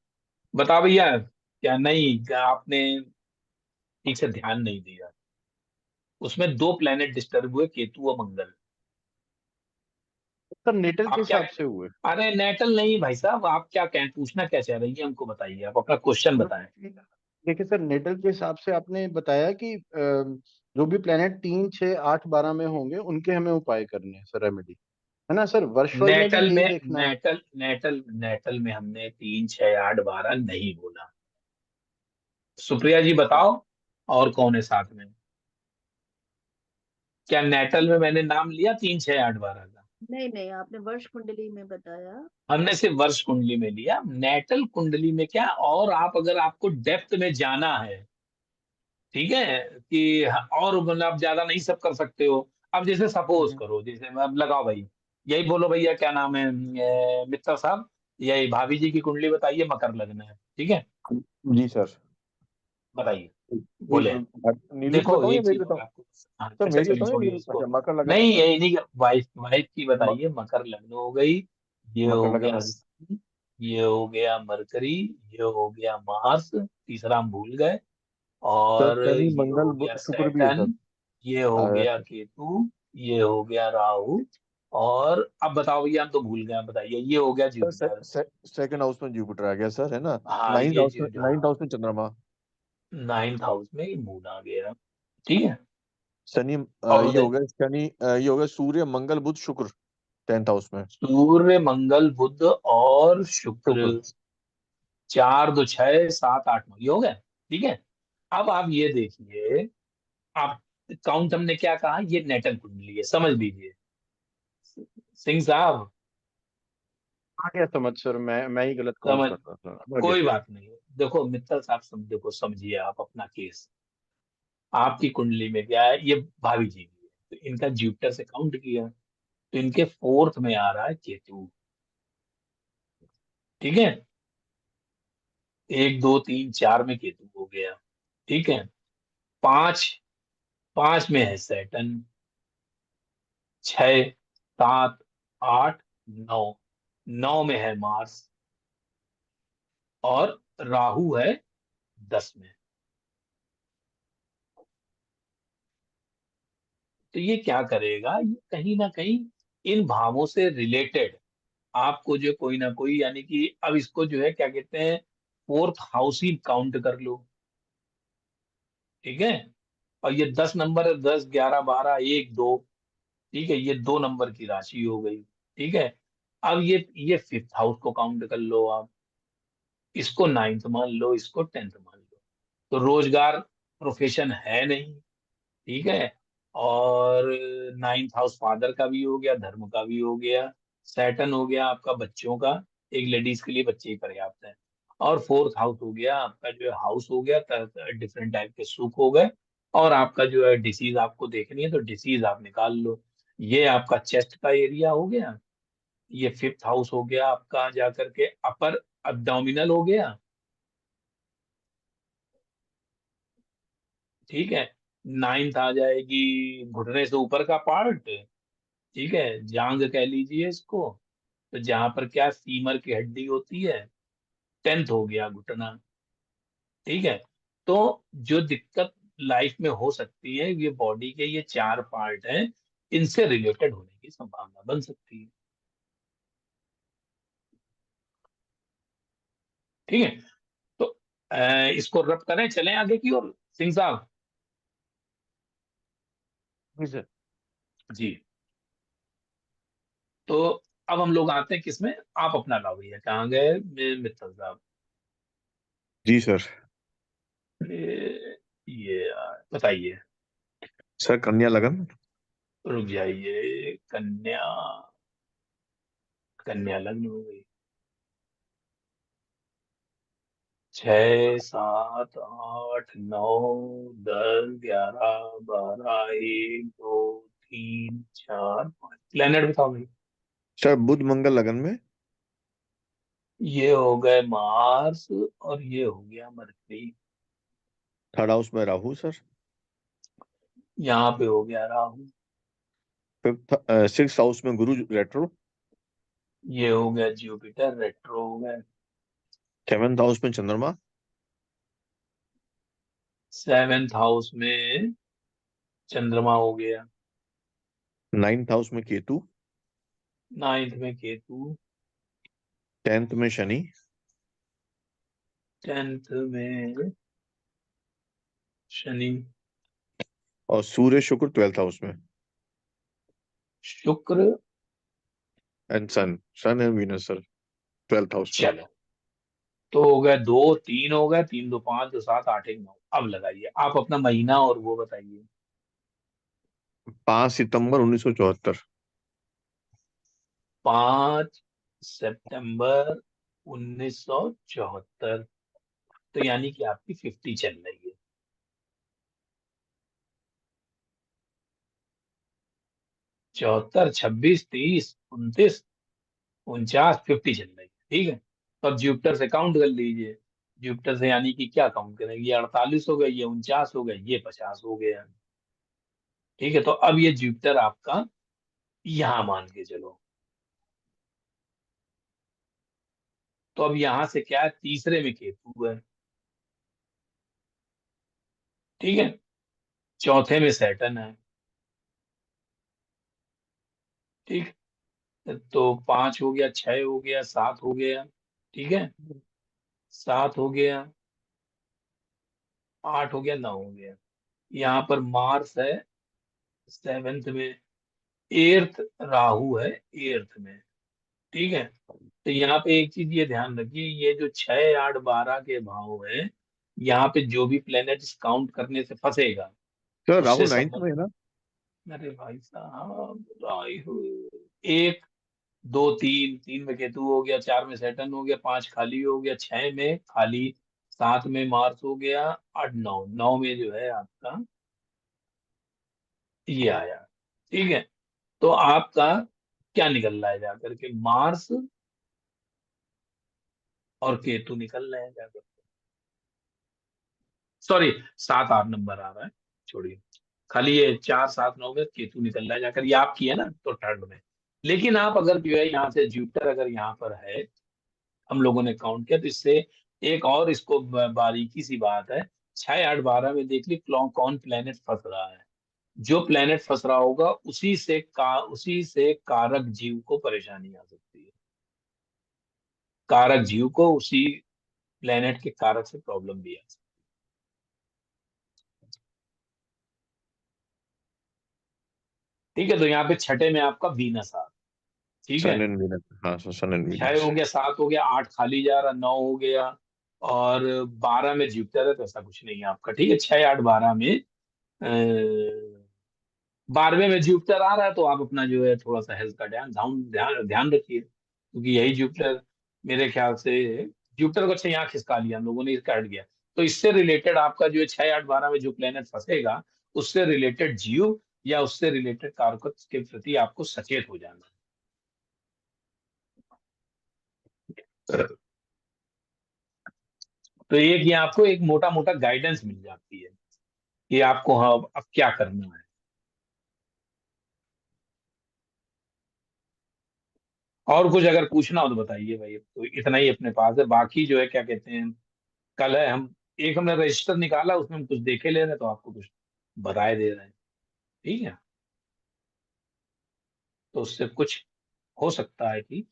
बताओ भैया, क्या नहीं, क्या आपने ठीक से ध्यान नहीं दिया? उसमें 2 प्लेनेट डिस्टर्ब हुए, केतु और मंगल। सर नेटल के आप क्या, हिसाब से हुए। अरे नेटल नहीं भाई साहब, आप क्या कह पूछना क्या चाह रही है हमको बताइए, आप अपना क्वेश्चन सर बताएं। देखिए सर, नेटल के हिसाब से आपने बताया कि जो भी प्लेनेट 3 6 8 12 में होंगे उनके हमें उपाय करने हैं सर, रेमेडी, है ना सर? वर्षफल में भी नेटल यही में, देखना है। नेटल में हमने 3 6 8 12 नहीं बोला। सुप्रिया जी बताओ, और कौन है साथ में? क्या नेटल में मैंने नाम लिया 3 6 8 12 का? नहीं नहीं, आपने वर्ष कुंडली में बताया। हमने सिर्फ वर्ष कुंडली में लिया, नेटल कुंडली में क्या, और आप अगर आपको डेप्थ में जाना है, ठीक है, कि और मतलब आप ज्यादा नहीं सब कर सकते हो। अब जैसे सपोज हम्म। करो, जैसे अब लगाओ भाई, यही बोलो भैया क्या नाम है मित्तल साहब, यही भाभी जी की कुंडली बताइए, मकर लग्न है, ठीक है, जी सर। बताइए, एक बोले। नीरज देखो बताऊं या एक मेरी चीज और बताऊं? आपको, हाँ सर, अच्छा मेरी चलिए बताऊं या छोड़िए नीरज? इसको। अच्छा, मकर लगन है नहीं सर। यही नहीं, वाइफ वाइफ की म, बताइए, मकर लग्न हो गई, ये मकर हो लगन गया होगी। sun, ये हो गया मरकरी, ये हो गया मार्स, तीसरा हम भूल गए, सर, और शनि ये मंगल हो गया शुक्र भी है सर। सैटर्न, ये हो अ, गया केतु, ये हो गया राहु, और अब बताओ भैया हम तो भूल गए, आप बताइए, ये हो गया सर, जुपिटर। सेकंड हाउस में जुपिटर आ गया सर, है ना? हाँ नाइन्थ ये हाउस में, नाइन्थ हाउस में चंद्रमा। 9th हाउस में मून आ गया। ठीक है, शनि, और ये हो बताइए। गया शनि, ये हो गया सूर्य मंगल बुध शुक्र 10th हाउस में। सूर्य मंगल बुध और शुक्र, शुक्र। 4 2 6 7 8 9, ये हो गया। ठीक है, अब आप ये देखिए, आप काउंट हमने क्या कहा, ये नेटन कुंडली है, समझ लीजिए सिंह साहब। आ गया समझ सर, मैं ही गलत काउंट समझ, कर रहा था, समझ गया कोई सर। बात नहीं। देखो मित्तल साहब, देखो समझिए आप अपना केस। आपकी कुंडली में क्या है, ये भाभी जी की है, तो इनका जुपिटर से काउंट किया, तो इनके फोर्थ में आ रहा है केतु। ठीक है, 1 2 3 4 में केतु हो गया। ठीक है, पांच, पांच में है सैटर्न, 6 7 8 9, 9 में है मार्स, और राहु है 10 में। तो ये क्या करेगा, ये कहीं ना कहीं इन भावों से रिलेटेड आपको जो कोई ना कोई, यानी कि अब इसको जो है क्या कहते हैं, फोर्थ हाउस ही काउंट कर लो। ठीक है, और ये 10 नंबर है, 10 11 12 1 2। ठीक है, ये 2 नंबर की राशि हो गई। ठीक है, अब ये फिफ्थ हाउस को काउंट कर लो आप, इसको नाइन्थ मान लो, इसको टेंथ मान लो। तो रोजगार, प्रोफेशन है नहीं। ठीक है, और नाइन्थ हाउस फादर का भी हो गया, धर्म का भी हो गया, सैटर्न हो गया आपका बच्चों का, एक लेडीज के लिए बच्चे ही पर्याप्त है। और फोर्थ हाउस हो गया आपका जो है, हाउस हो गया डिफरेंट टाइप के सुख हो गए। और आपका जो है डिसीज आपको देखनी है, तो डिसीज आप निकाल लो। ये आपका चेस्ट का एरिया हो गया, ये फिफ्थ हाउस हो गया आपका जाकर के अपर अब्डोमिनल हो गया। ठीक है, नाइन्थ आ जाएगी घुटने से ऊपर का पार्ट। ठीक है, जांग कह लीजिए इसको, तो जहां पर क्या फीमर की हड्डी होती है। टेंथ हो गया घुटना। ठीक है, तो जो दिक्कत लाइफ में हो सकती है, ये बॉडी के ये 4 पार्ट हैं, इनसे रिलेटेड होने की संभावना बन सकती है। ठीक है, तो इसको रब करें, चलें आगे की ओर सिंह साहब। जी सर। जी, तो अब हम लोग आते हैं किसमें, आप अपना लाओ भैया, कहाँ गए मित्तल साहब। जी सर। ये बताइए। सर कन्या लगन। रुक जाइए, कन्या, कन्या लग्न हो गई। 6 7 8 9 10 11 12 1 2 3 4 5 प्लेनेट बताओ भाई। सर बुध मंगल लगन में। ये हो गए मार्स, और ये हो गया मरकरी। थर्ड हाउस में राहु सर। यहाँ पे हो गया राहु। फिफ्थ सिक्स हाउस में गुरु रेट्रो। ये हो गया जुपिटर रेट्रो हो गया। सेवेंथ हाउस में चंद्रमा। सेवेंथ हाउस में चंद्रमा हो गया। नाइन्थ हाउस में केतु। नाइन्थ में केतु। टेंथ में शनि। टेंथ में शनि। और सूर्य शुक्र ट्वेल्थ हाउस में। शुक्र। And sun, sun and Venus sir twelfth house में। चलो, तो हो गए 2 3 हो गए, 3 2 5 2 7 8 1 9। अब लगाइए आप अपना महीना और वो बताइए। 5 सितंबर 1974। 5 सितंबर 1974। तो यानी कि आपकी 50 चल रही है। 74 26 30 29 49 50 चल रही है। ठीक है, तो अब जुपिटर से काउंट कर लीजिए। जुपिटर से यानी कि क्या काउंट करेंगे, ये 48 हो गए, ये 49 हो गए, ये 50 हो गया। ठीक है, तो अब ये जुपिटर आपका यहां मान के चलो। तो अब यहां से क्या है, तीसरे में केतु है। ठीक है, चौथे में सैटर्न है। ठीक, तो 5 हो गया, 6 हो गया, 7 हो गया। ठीक है, 7 हो गया, 8 हो गया, 9 हो गया। यहाँ पर मार्स है सेवेंथ में, एर्थ राहु है एर्थ में। ठीक है, तो यहाँ पे एक चीज ये ध्यान रखिए, ये जो 6 8 12 के भाव है, यहाँ पे जो भी प्लेनेट काउंट करने से फंसेगा सर उससे राहु 9th संबंध। में है ना? अरे भाई साहब, राहु, एक, दो, तीन, तीन में केतु हो गया, चार में सैटर्न हो गया, पांच खाली हो गया, छह में खाली, सात में मार्स हो गया, आठ, नौ, नौ में जो है आपका ये आया। ठीक है, तो आपका क्या निकल रहा है जाकर के, मार्स और केतु निकल रहे हैं जाकर, सॉरी, सात आठ नंबर आ रहा है, छोड़िए, खाली ये चार, सात, नौ में केतु निकल रहा है जाकर, ये आपकी है ना, तो थर्ड में। लेकिन आप अगर जो है यहाँ से जुपिटर अगर यहाँ पर है, हम लोगों ने काउंट किया, तो इससे एक और इसको बारीकी सी बात है, 6, 8, 12 में देख ली कौन प्लेनेट फंस रहा है। जो प्लेनेट फंस रहा होगा उसी से कारक जीव को परेशानी आ सकती है, कारक जीव को उसी प्लेनेट के कारक से प्रॉब्लम भी आ सकती है। ठीक है, तो यहाँ पे छठे में आपका वीनस आ, ठीक है, सन एंड वीनस, हाँ सर, सन एंड छह वीनस। हो गया, सात हो गया, आठ खाली जा रहा, नौ हो गया, और 12 में जुपिटर है, तो ऐसा कुछ नहीं है आपका। ठीक है, 6, 8, 12 में 12वें में जुपिटर आ रहा है, तो आप अपना जो है थोड़ा सा हेल्थ का ध्यान ध्यान ध्यान ध्यान रखिए, क्योंकि यही जुपिटर मेरे ख्याल से, जुपिटर को अच्छा यहाँ खिसका लिया हम लोगों ने, इसका हट गया, तो इससे रिलेटेड आपका जो है 6, 8, 12 में जो प्लेनेट फंसेगा, उससे रिलेटेड जीव या उससे रिलेटेड कारकों के प्रति आपको सचेत हो जाना है। तो एक ये आपको एक मोटा मोटा गाइडेंस मिल जाती है कि आपको हाँ अब क्या करना है। और कुछ अगर पूछना हो तो बताइए भाई, अब तो इतना ही अपने पास है, बाकी जो है क्या कहते हैं, कल है, हम एक हमने रजिस्टर निकाला, उसमें हम कुछ देखे ले रहे हैं, तो आपको कुछ बताए दे रहे हैं। ठीक है, तो उससे कुछ हो सकता है कि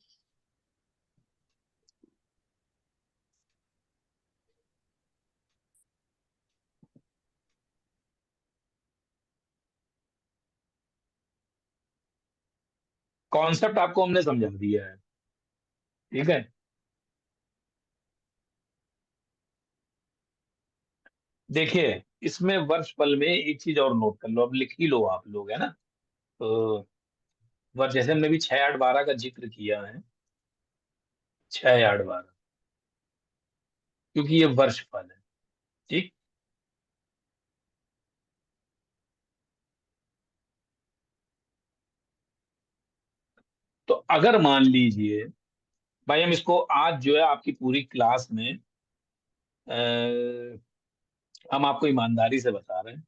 कॉन्सेप्ट आपको हमने समझा दिया है। ठीक है, देखिए इसमें वर्ष फल में एक चीज और नोट कर लो, अब लिख ही लो आप लोग, है ना, तो वर्ष जैसे हमने भी 6, 8, 12 का जिक्र किया है, 6, 8, 12, क्योंकि ये वर्ष फल है। ठीक, तो अगर मान लीजिए भाई, हम इसको आज जो है आपकी पूरी क्लास में हम आपको ईमानदारी से बता रहे हैं,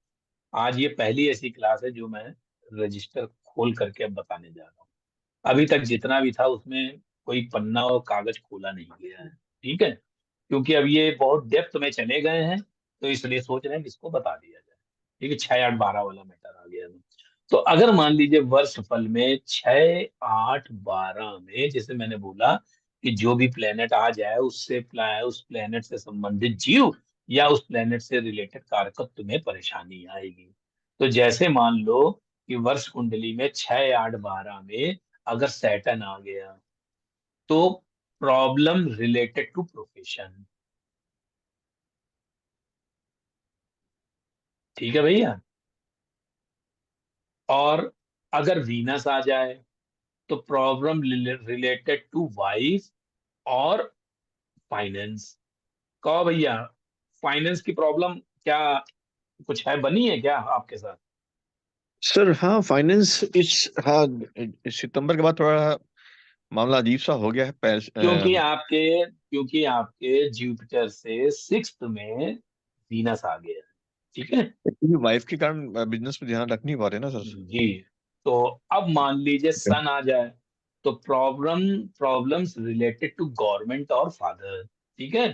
आज ये पहली ऐसी क्लास है जो मैं रजिस्टर खोल करके अब बताने जा रहा हूँ। अभी तक जितना भी था उसमें कोई पन्ना और कागज खोला नहीं गया है। ठीक है, क्योंकि अब ये बहुत डेप्थ में चले गए हैं, तो इसलिए सोच रहे हैं कि इसको बता दिया जाए। ठीक है, 6, 8, 12 वाला मैटर आ गया है। तो अगर मान लीजिए वर्ष फल में 6, 8, 12 में जैसे मैंने बोला कि जो भी प्लेनेट आ जाए उस प्लेनेट से संबंधित जीव या उस प्लेनेट से रिलेटेड कारकत्व में परेशानी आएगी। तो जैसे मान लो कि वर्ष कुंडली में 6, 8, 12 में अगर सैटर्न आ गया, तो प्रॉब्लम रिलेटेड टू प्रोफेशन। ठीक है भैया, और अगर वीनस आ जाए तो प्रॉब्लम रिलेटेड टू वाइफ और फाइनेंस। कहो भैया, फाइनेंस की प्रॉब्लम क्या कुछ है, बनी है क्या आपके साथ? सर हाँ, फाइनेंस इस, हाँ, इस सितंबर के बाद थोड़ा मामला अजीब सा हो गया है, क्योंकि आपके जुपिटर से सिक्स्थ में वीनस आ गया है। ठीक है वाइफ के कारण बिजनेस पे ध्यान रख नहीं पा रहे ना सर। जी, तो अब मान लीजिए सन आ जाए, तो प्रॉब्लम्स रिलेटेड टू गवर्नमेंट और फादर। ठीक है,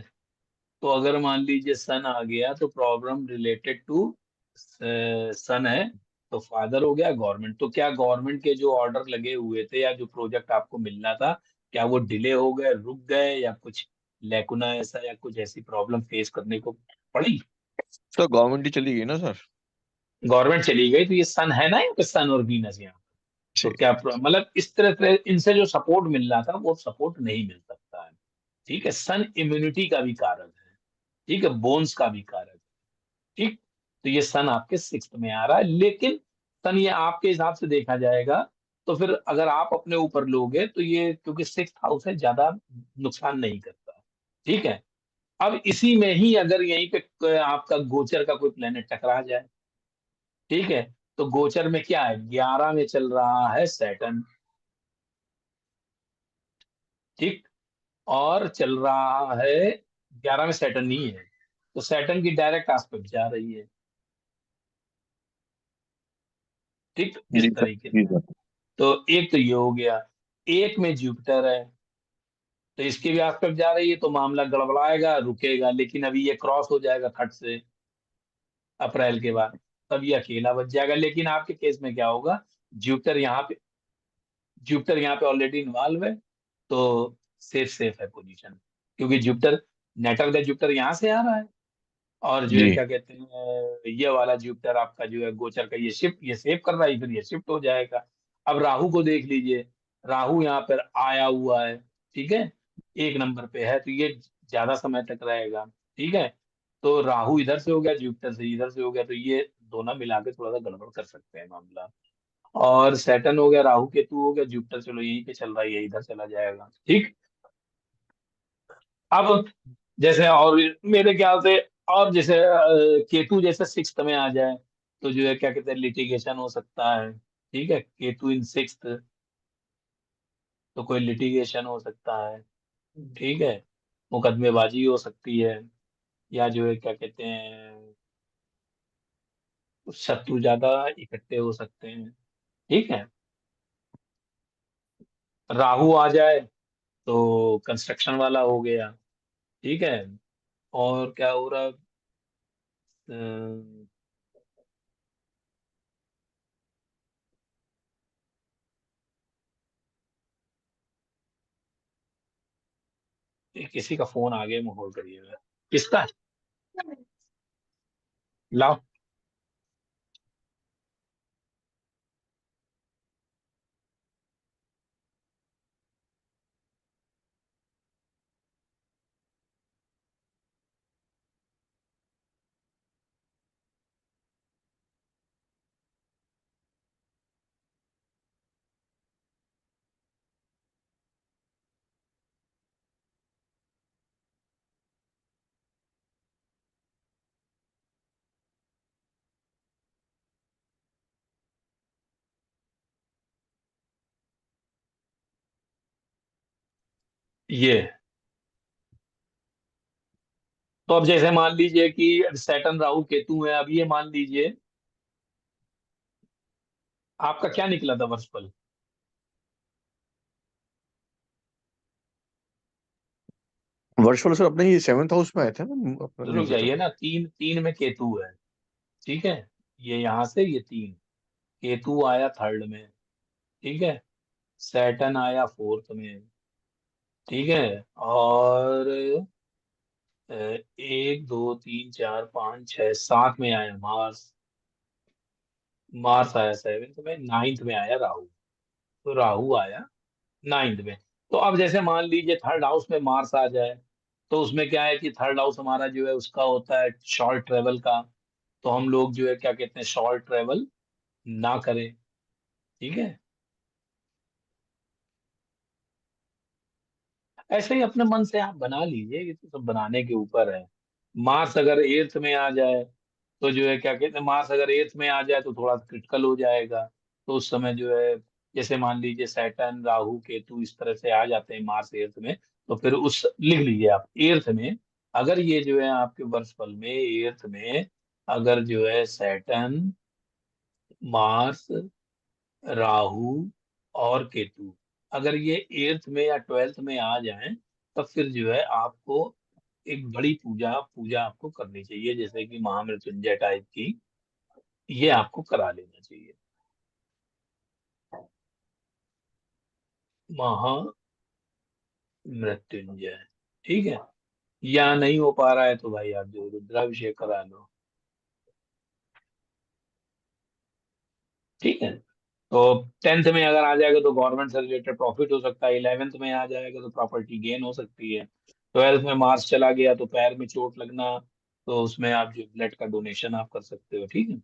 तो अगर मान लीजिए सन आ गया तो प्रॉब्लम रिलेटेड टू सन है, तो फादर हो गया, गवर्नमेंट, तो क्या गवर्नमेंट के जो ऑर्डर लगे हुए थे या जो प्रोजेक्ट आपको मिलना था, क्या वो डिले हो गए, रुक गए, या कुछ लैकुना ऐसा या कुछ ऐसी प्रॉब्लम फेस करने को पड़ी? तो गवर्नमेंट ही चली गई ना सर। गवर्नमेंट चली गई, तो ये सन है ना, यहाँ पे सन और वीनस यहाँ, तो ठीक। क्या मतलब इस तरह से इनसे जो सपोर्ट मिल रहा था वो सपोर्ट नहीं मिल सकता है। ठीक है, सन इम्यूनिटी का भी कारक है। ठीक है, बोन्स का भी कारक। ठीक, तो ये सन आपके 6th में आ रहा है, लेकिन सन ये आपके हिसाब से देखा जाएगा तो फिर अगर आप अपने ऊपर लोगे तो ये क्योंकि 6th हाउस है, ज्यादा नुकसान नहीं करता। ठीक है, अब इसी में ही अगर यहीं पे आपका गोचर का कोई प्लेनेट टकरा जाए, ठीक है, तो गोचर में क्या है, 11 में चल रहा है सैटर्न। ठीक, और चल रहा है 11 में सैटर्न नहीं है, तो सैटर्न की डायरेक्ट आस्पेक्ट जा रही है। ठीक, जी इस सर, तरीके जी से। सर। तो एक तो ये हो गया, एक में जुपिटर है, तो इसकी भी आस्पेक्ट जा रही है, तो मामला गड़बड़ाएगा, रुकेगा, लेकिन अभी ये क्रॉस हो जाएगा 3rd से, अप्रैल के बाद, तब ये अकेला बच जाएगा। लेकिन आपके केस में क्या होगा, जुपिटर यहाँ पे जुपिटर यहाँ पे ऑलरेडी इन्वॉल्व है, तो सेफ है पोजीशन, क्योंकि जुपिटर, नेटल का जुपिटर यहाँ से आ रहा है, और जो है जी क्या कहते हैं, ये वाला जुपिटर आपका जो है गोचर का ये सेव कर रहा है, फिर ये शिफ्ट हो जाएगा। अब राहु को देख लीजिए, राहु यहाँ पर आया हुआ है, ठीक है, 1 नंबर पे है, तो ये ज्यादा समय तक रहेगा। ठीक है, तो राहु इधर से हो गया, जुपिटर से इधर से हो गया, तो ये दोनों मिला के थोड़ा सा गड़बड़ कर सकते हैं मामला। और सैटर्न हो गया, राहु केतु हो गया, जुपिटर चलो यहीं पे चल रहा है, ये इधर चला जाएगा। ठीक, अब जैसे और मेरे ख्याल से, और जैसे केतु जैसे 6th में आ जाए, तो जो है क्या कहते हैं, लिटिगेशन हो सकता है। ठीक है, केतु इन 6th, तो कोई लिटिगेशन हो सकता है। ठीक है, मुकदमेबाजी हो सकती है, या जो है क्या कहते हैं, शत्रु ज्यादा इकट्ठे हो सकते हैं। ठीक है, राहु आ जाए तो कंस्ट्रक्शन वाला हो गया। ठीक है, और क्या हो रहा, किसी का फोन आ गया, माहौल करिएगा, किसका है? लाओ। ये, तो अब जैसे मान लीजिए कि सैटर्न राहु केतु है, अब ये मान लीजिए आपका क्या निकला था वर्षफल। वर्चुअल सर अपने ये 7th हाउस में आए थे ना अपना रुक जुपिटर। जाइए ना, तीन तीन में केतु है। ठीक है, ये यहाँ से ये 3, केतु आया 3rd में। ठीक है, सैटर्न आया 4th में। ठीक है, और 1 2 3 4 5 6 7 में आया मार्स। मार्स आया 7th में, 9th में आया राहु, तो राहु आया 9th में। तो अब जैसे मान लीजिए 3rd हाउस में मार्स आ जाए, तो उसमें क्या है कि 3rd हाउस हमारा जो है उसका होता है शॉर्ट ट्रेवल का, तो हम लोग जो है क्या कहते हैं, शॉर्ट ट्रेवल ना करें। ठीक है, ऐसे ही अपने मन से आप बना लीजिए, ये तो सब बनाने के ऊपर है। मार्स अगर 8th में आ जाए, तो जो है क्या कहते हैं, मार्स अगर 8th में आ जाए तो थोड़ा क्रिटिकल हो जाएगा। तो उस समय जो है, जैसे मान लीजिए सैटर्न राहु केतु इस तरह से आ जाते हैं मार्स 8th में, तो फिर उस लिख लीजिए आप 8th में, अगर ये जो है आपके वर्षफल में 8th में अगर जो है सैटर्न, मार्स, राहु और केतु अगर ये 8th में या 12th में आ जाएं, तब फिर जो है आपको एक बड़ी पूजा पूजा आपको करनी चाहिए, जैसे कि महामृत्युंजय टाइप की, ये आपको करा लेना चाहिए। महामृत्युंजय, ठीक है, या नहीं हो पा रहा है तो भाई आप जो रुद्राभिषेक करा लो। ठीक है, तो 10th में अगर आ जाएगा तो गवर्नमेंट से रिलेटेड प्रॉफिट हो सकता है, 11th में आ जाएगा तो प्रॉपर्टी गेन हो सकती है। 12th में मार्स चला गया तो पैर में चोट लगना, तो उसमें आप जो ब्लड का डोनेशन आप कर सकते हो, ठीक है।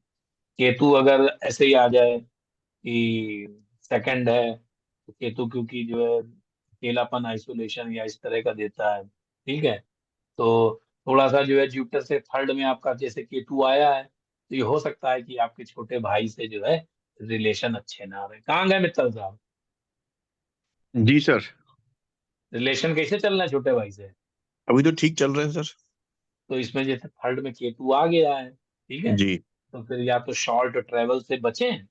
केतु अगर ऐसे ही आ जाए कि सेकंड है, तो केतु क्योंकि जो है अकेलापन, आइसोलेशन या इस तरह का देता है, ठीक है। तो थोड़ा सा जो है जुपिटर से थर्ड में आपका जैसे केतु आया है, तो ये हो सकता है कि आपके छोटे भाई से जो है रिलेशन अच्छे ना रहे। कहाँ गए मित्तल साहब? जी सर। रिलेशन कैसे चल रहा है छोटे भाई से? अभी तो ठीक चल रहे हैं सर। तो इसमें जैसे थर्ड में केतु आ गया है, ठीक है, जी। तो फिर या तो शॉर्ट ट्रेवल से बचें,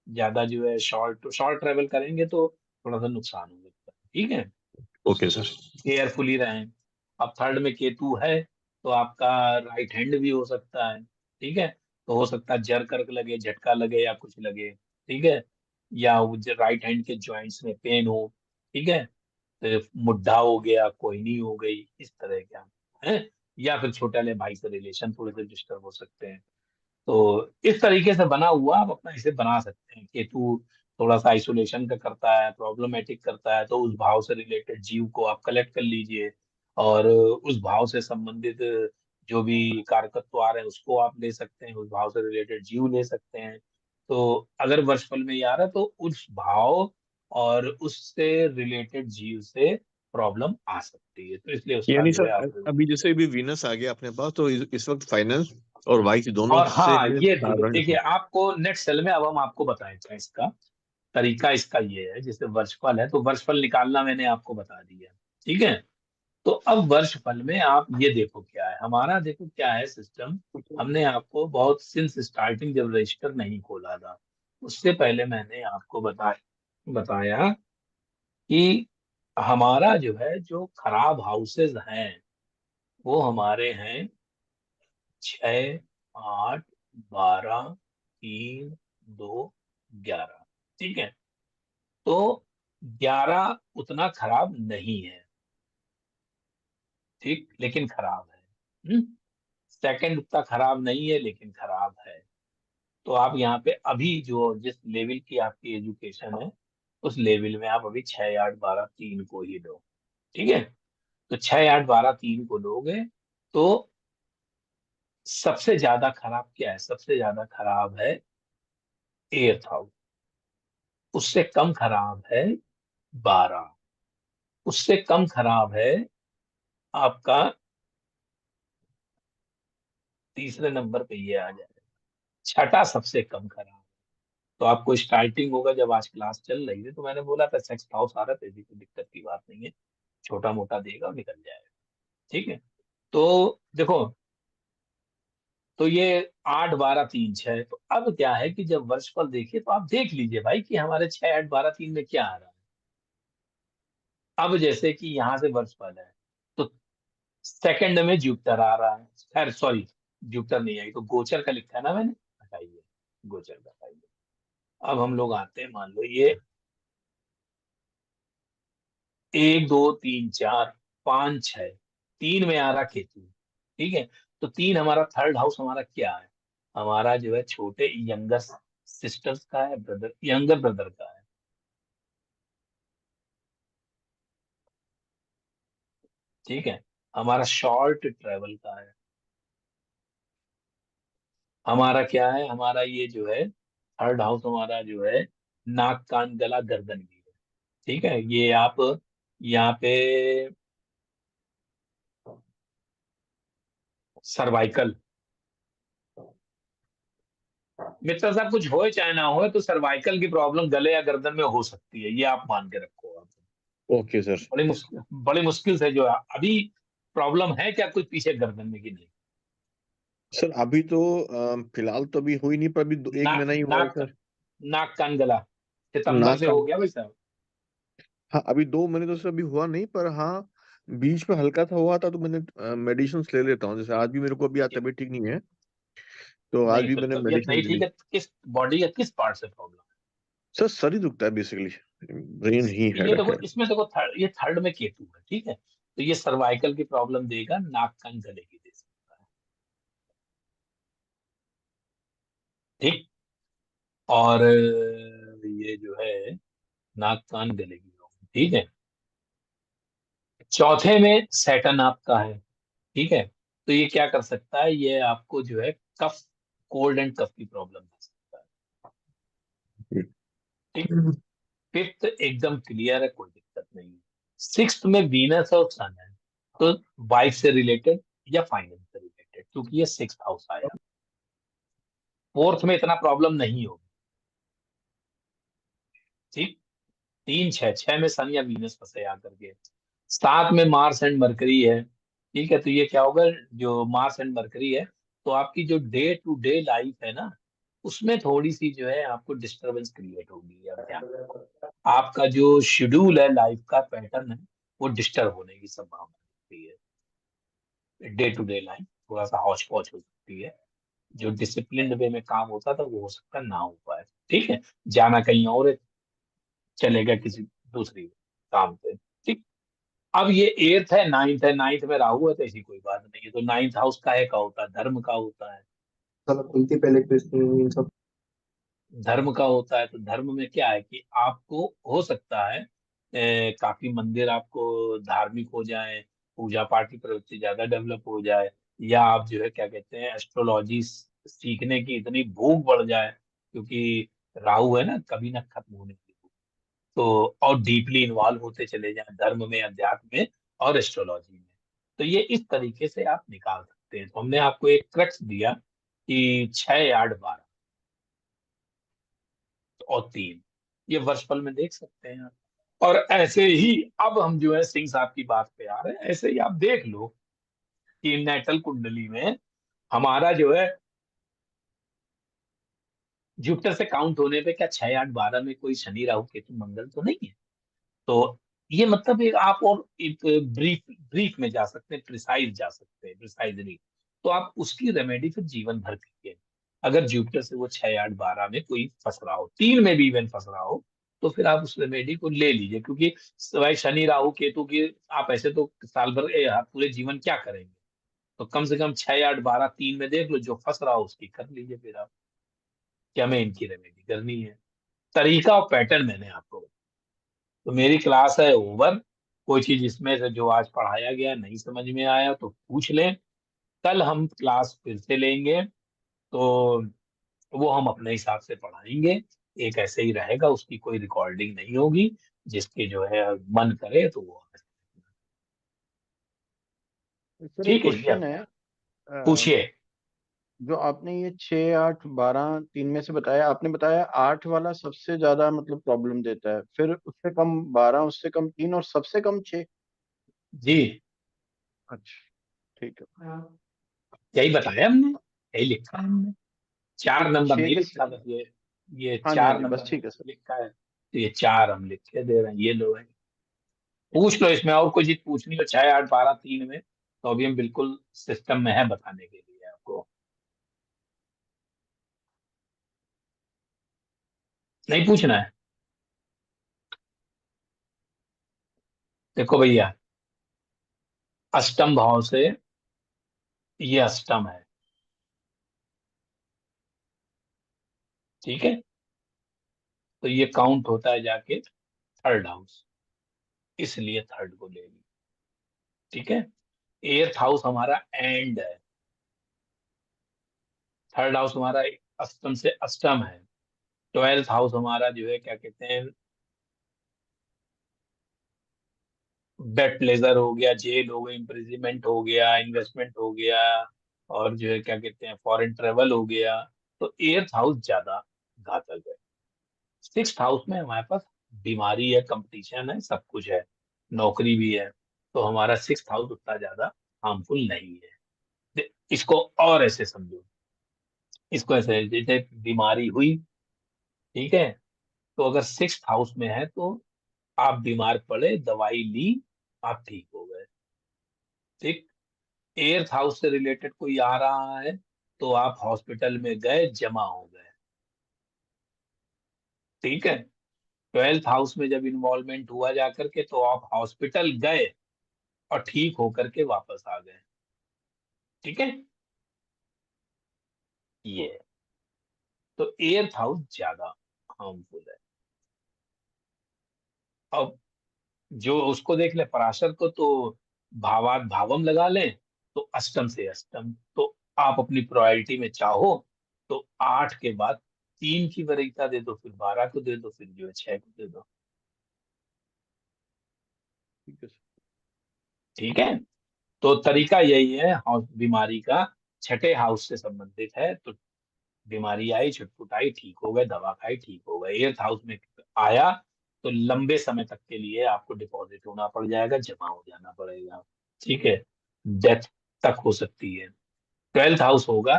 ज्यादा जो है शॉर्ट ट्रेवल करेंगे तो थोड़ा सा नुकसान हो सकता है, ठीक है। Okay sir. केयरफुली रहें। अब थर्ड में केतु है, तो आपका राइट हैंड भी हो सकता है, ठीक है। तो हो सकता है जर कर्क लगे, झटका लगे या कुछ लगे, ठीक है। या राइट हैंड के जॉइंट्स में पेन हो, ठीक है। तो मुड्ढा हो गया, कोहनी हो गई, इस तरह का है। या फिर छोटे वाले भाई से रिलेशन थोड़े से डिस्टर्ब हो सकते हैं। तो इस तरीके से बना हुआ आप अपना इसे बना सकते हैं। केतु थोड़ा सा आइसोलेशन का करता है, प्रॉब्लमेटिक करता है, तो उस भाव से रिलेटेड जीव को आप कलेक्ट कर लीजिए, और उस भाव से संबंधित जो भी कारकत्व आ रहे हैं उसको आप ले सकते हैं, उस भाव से रिलेटेड जीव ले सकते हैं। तो अगर वर्षफल में ये आ रहा है तो उस भाव और उससे रिलेटेड जीव से प्रॉब्लम आ सकती है, तो इसलिए उसका यानी जो सर है आप। अभी जैसे भी वीनस आ गया अपने पास, तो इस वक्त फाइनेंस और वाइफ दोनों और से हाँ, मेरे ये साधारण देखिए है। आपको नेक्स्ट सेल में अब हम आपको बताएंगे इसका तरीका। इसका ये है, जैसे वर्षफल है तो वर्षफल निकालना मैंने आपको बता दिया, ठीक है। तो अब वर्षफल में आप ये देखो क्या है हमारा, देखो क्या है सिस्टम। हमने आपको बहुत सिंस स्टार्टिंग जब रजिस्टर नहीं खोला था, उससे पहले मैंने आपको बताया कि हमारा जो है जो खराब हाउसेज हैं वो हमारे हैं 6, 8, 12, 3, 2, 11, ठीक है। तो 11 उतना खराब नहीं है, ठीक, लेकिन खराब है। सेकंड उतना खराब नहीं है लेकिन खराब है। तो आप यहाँ पे अभी जो जिस लेवल की आपकी एजुकेशन है उस लेवल में आप अभी 6, 8, 12, 3 को ही लो, ठीक है। तो 6, 8, 12, 3 को लोगे तो सबसे ज्यादा खराब क्या है? सबसे ज्यादा खराब है 8th हाउस। उससे कम खराब है 12। उससे कम खराब है आपका तीसरे नंबर पे ये आ जाएगा। छठा सबसे कम खराब। तो आपको स्टार्टिंग होगा जब आज क्लास चल रही है तो मैंने बोला था सेक्स हाउस आ रहा था, ऐसी कोई दिक्कत की बात नहीं है, छोटा मोटा देगा और निकल जाएगा, ठीक है। तो देखो, तो ये 8, 12, 3, 6। तो अब क्या है कि जब वर्षफल देखिए तो आप देख लीजिए भाई कि हमारे 6, 8, 12, 3 में क्या आ रहा है। अब जैसे कि यहाँ से वर्षफल है तो सेकंड में जुपिटर आ रहा है, खैर सॉरी, जुपिटर नहीं आई तो गोचर का लिखा है ना मैंने, हटाइए, गोचर का हटाइए। अब हम लोग आते हैं, मान लो ये 1, 2, 3, 4, 5, 6, 3 में आ रहा केतु, ठीक है। तो 3 हमारा थर्ड हाउस हमारा क्या है? हमारा जो है छोटे यंगर सिस्टर्स का है, ब्रदर, यंगर ब्रदर का है, ठीक है। हमारा शॉर्ट ट्रेवल का है। हमारा क्या है? हमारा ये जो है थर्ड हाउस हमारा जो है नाक कान गला गर्दन भी है, ठीक है। ये आप यहाँ पे सर्वाइकल, मित्र साहब कुछ होए चाहे ना होए तो सर्वाइकल की प्रॉब्लम गले या गर्दन में हो सकती है, ये आप मान के रखो आप। Okay sir. बड़ी मुश्किल से जो है अभी प्रॉब्लम है क्या कुछ पीछे गर्दन में कि नहीं? सर अभी तो फिलहाल तो अभी हुई नहीं, पर अभी एक नाक महीना ही हुआ है नाक सर। नाक कान गला सितंबर नाक से का, हो गया भाई साहब? हाँ अभी 2 महीने तो सर अभी हुआ नहीं, पर हाँ बीच में हल्का सा हुआ था, तो मैंने मेडिसिन ले लेता हूँ। जैसे आज भी मेरे को अभी आज तबीयत ठीक नहीं है, तो आज नहीं, भी फिर मैंने तबीयत मेडिसिन नहीं ले ठीक ली। है, किस बॉडी या किस पार्ट से प्रॉब्लम सर सर ही दुखता है बेसिकली, ब्रेन ही है? ये हेड देखो, है। इसमें देखो ये थर्ड में केतु है, ठीक है। तो ये सर्वाइकल की प्रॉब्लम देगा, नाक कान गले की दे सकता है, ठीक। और ये जो है नाक कान गले की प्रॉब्लम, ठीक है। चौथे में सैटर्न आपका है, ठीक है। तो ये क्या कर सकता है, ये आपको जो है कफ, कोल्ड एंड कफ की प्रॉब्लम दे सकता है, ठीक। फिफ्थ एकदम क्लियर है, कोई दिक्कत नहीं है। सिक्स्थ में वीनस और सन है, तो वाइफ से रिलेटेड या फाइनेंस से रिलेटेड, क्योंकि ये सिक्स्थ हाउस आया। फोर्थ में इतना प्रॉब्लम नहीं होगी, ठीक। तीन छह, छह में सन या वीनस फंसे आकर के। सात में मार्स एंड मरकरी है, ठीक है। तो ये क्या होगा, जो मार्स एंड मरकरी है, तो आपकी जो डे टू डे लाइफ है ना, उसमें थोड़ी सी जो है आपको डिस्टरबेंस क्रिएट होगी। अब क्या, आपका जो शेड्यूल है, लाइफ का पैटर्न है, वो डिस्टर्ब होने की संभावना होती है। डे टू डे लाइफ थोड़ा सा हौच पौच हो सकती है। जो डिसिप्लिन वे में काम होता था वो हो सकता है ना हो पाए, ठीक है। जाना कहीं और है, चलेगा किसी दूसरी काम पे, ठीक। अब ये एट्थ है, नाइन्थ है, नाइन्थ में राहु है, तो ऐसी कोई बात नहीं है। तो नाइन्थ हाउस काहे का होता है, धर्म का होता है। मतलब उनके पहले कृष्ण इन सब। धर्म का होता है, तो धर्म में क्या है कि आपको हो सकता है काफी मंदिर आपको धार्मिक हो जाए, पूजा पाठ की प्रवृत्ति ज्यादा डेवलप हो जाए, या आप जो है क्या कहते हैं एस्ट्रोलॉजी सीखने की इतनी भूख बढ़ जाए, क्योंकि राहु है ना, कभी ना खत्म होने की भूख। तो और डीपली इन्वॉल्व होते चले जाएं धर्म में, अध्यात्म में और एस्ट्रोलॉजी में। तो ये इस तरीके से आप निकाल सकते हैं। तो हमने आपको एक क्रक्स दिया कि 6, 8, 12 और 3, ये वर्षफल में देख सकते हैं आप। और ऐसे ही अब हम जो है सिंह साहब की बात पे आ रहे हैं, ऐसे ही आप देख लो कि नेटल कुंडली में हमारा जो है जुपिटर से काउंट होने पे क्या 6, 8, 12 में कोई शनि राहु केतु मंगल तो नहीं है। तो ये मतलब एक आप और एक ब्रीफ ब्रीफ में जा सकते हैं, प्रिसाइज जा सकते हैं, प्रिसाइजली। तो आप उसकी रेमेडी फिर जीवन भर कीजिए। अगर जुपिटर से वो 6, 8, 12 में कोई फंस रहा हो, 3 में भी इवन फंस रहा हो, तो फिर आप उस रेमेडी को ले लीजिए। क्योंकि भाई शनि राहु केतु की आप ऐसे तो साल भर आप पूरे जीवन क्या करेंगे। तो कम से कम 6, 8, 12, 3 में देख लो, जो फंस रहा हो उसकी कर लीजिए फिर आप, कि हमें इनकी रेमेडी करनी है। तरीका और पैटर्न मैंने आपको, तो मेरी क्लास है ओवर। कोई चीज इसमें से जो आज पढ़ाया गया नहीं समझ में आया तो पूछ लें, कल हम क्लास फिर से लेंगे। तो वो हम अपने हिसाब से पढ़ाएंगे, एक ऐसे ही रहेगा, उसकी कोई रिकॉर्डिंग नहीं होगी। जिसके जो है मन करे तो वो, सर एक ठीक है जी। क्वेश्चन आप है। पूछिए। जो आपने ये 6, 8, 12, 3 में से बताया, आपने बताया 8 वाला सबसे ज्यादा मतलब प्रॉब्लम देता है, फिर उससे कम 12, उससे कम 3 और सबसे कम 6। जी, अच्छा, ठीक है। यही बताया हमने, यही लिखा है हमने। तो 4 नंबर 6 नहीं के लिखा, बस ये हाँ जी, हाँ 4 जी, बस नंबर ठीक है सर। लिखा है, तो ये 4 हम लिख के दे रहे हैं, ये लो है। पूछ लो, इसमें और कोई चीज पूछनी हो 6, 8, 12, 3 में, तो अभी हम बिल्कुल सिस्टम में है बताने के लिए आपको। नहीं पूछना है, देखो भैया, अष्टम भाव से, ये अष्टम है, ठीक है। तो ये काउंट होता है जाके थर्ड हाउस, इसलिए थर्ड को ले ली, ठीक है। एर्थ हाउस हमारा एंड है, थर्ड हाउस हमारा अष्टम से अष्टम है। ट्वेल्थ हाउस हमारा जो है क्या कहते हैं, बेड प्लेजर हो गया, जेल हो गई, इम्प्रिजनमेंट हो गया, इन्वेस्टमेंट हो गया, और जो है क्या कहते हैं फॉरेन ट्रेवल हो गया। तो एर्थ हाउस ज्यादा घातक है। सिक्स्थ हाउस में हमारे पास बीमारी है, कंपटीशन है, सब कुछ है, नौकरी भी है। तो हमारा सिक्स्थ हाउस उतना ज्यादा हार्मफुल नहीं है। इसको और ऐसे समझो, इसको ऐसे जैसे बीमारी हुई, ठीक है। तो अगर सिक्स्थ हाउस में है तो आप बीमार पड़े, दवाई ली, आप ठीक हो गए, ठीक। एर्थ हाउस से रिलेटेड कोई आ रहा है, तो आप हॉस्पिटल में गए, जमा हो गए, ठीक है। ट्वेल्थ हाउस में जब इन्वॉल्वमेंट हुआ जाकर के, तो आप हॉस्पिटल गए और ठीक होकर के वापस आ गए, ठीक है। ये है। तो एर्थ हाउस ज्यादा हार्मफुल है। अब जो उसको देख ले पराशर को, तो भावात भावम लगा लें, तो अष्टम से अष्टम। तो आप अपनी प्रायोरिटी में चाहो तो 8 के बाद 3 की वरीयता दे दो, फिर 12 को दे दो, फिर जो है 6 को दे दो। ठीक है सर। ठीक है, तो तरीका यही है। हाउस बीमारी का छठे हाउस से संबंधित है। तो बीमारी आई, छुटपुट आई, ठीक हो गए, दवा खाई, ठीक हो गए। 8th हाउस में आया तो लंबे समय तक के लिए आपको डिपॉजिट होना पड़ जाएगा, जमा हो जाना पड़ेगा। ठीक है, डेथ तक हो सकती है। 12th हाउस होगा,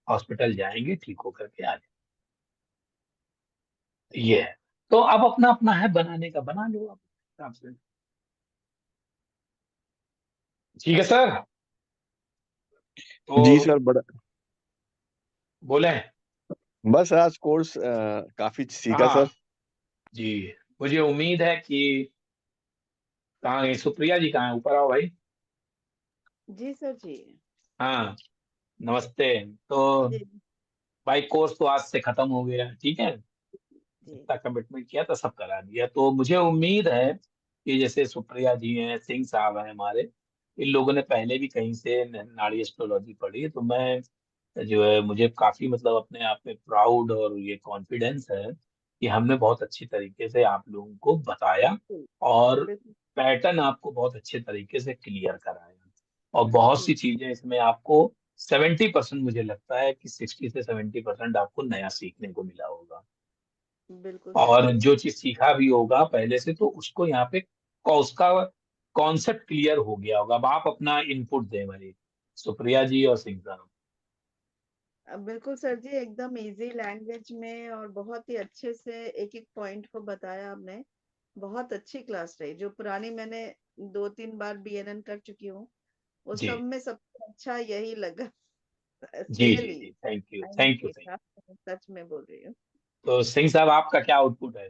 हॉस्पिटल जाएंगे, ठीक होकर के आ जाएंगे। ये है। तो अब अपना अपना है, बनाने का बना लो आप हिसाब से। ठीक है सर, जी तो सर, बड़ा बोले। बस आज कोर्स काफी सीखा हाँ सर। जी, मुझे उम्मीद है कि कहाँ गई सुप्रिया जी, कहाँ है? ऊपर आओ भाई। जी सर जी। हाँ, नमस्ते। तो जी भाई कोर्स तो आज से खत्म हो गया, ठीक है। जी। जितना कमिटमेंट किया था सब करा दिया। तो मुझे उम्मीद है कि जैसे सुप्रिया जी हैं, सिंह साहब हैं हमारे, इन लोगों ने पहले भी कहीं से नाड़ी एस्ट्रोलॉजी पढ़ी। तो मैं जो है, मुझे काफी मतलब अपने आप में प्राउड और ये कॉन्फिडेंस है कि हमने बहुत अच्छी तरीके से आप लोगों को बताया बिल्कुल और बिल्कुल। पैटर्न आपको बहुत अच्छे तरीके से क्लियर कराया। और बहुत जी सी चीजें इसमें आपको 70% मुझे लगता है कि 60 से 70% आपको नया सीखने को मिला होगा। बिल्कुल सर और जी। जो चीज सीखा भी होगा पहले से, तो उसको यहाँ पे उसका कॉन्सेप्ट क्लियर हो गया होगा। अब आप अपना इनपुट दें भाई, सुप्रिया जी और सिंह साहब। बिल्कुल सर जी, एकदम इजी लैंग्वेज में और बहुत ही अच्छे से एक एक पॉइंट को बताया आपने। बहुत अच्छी क्लास रही। जो पुरानी मैंने 2-3 बार बीएनएन कर चुकी हूँ, वो जी सब में सबसे अच्छा यही लगा। जी जी रियली जी, thank you I thank you thank mean सच में बोल रही हूँ। यू। तो सिंह साहब, आपका क्या आउटपुट है?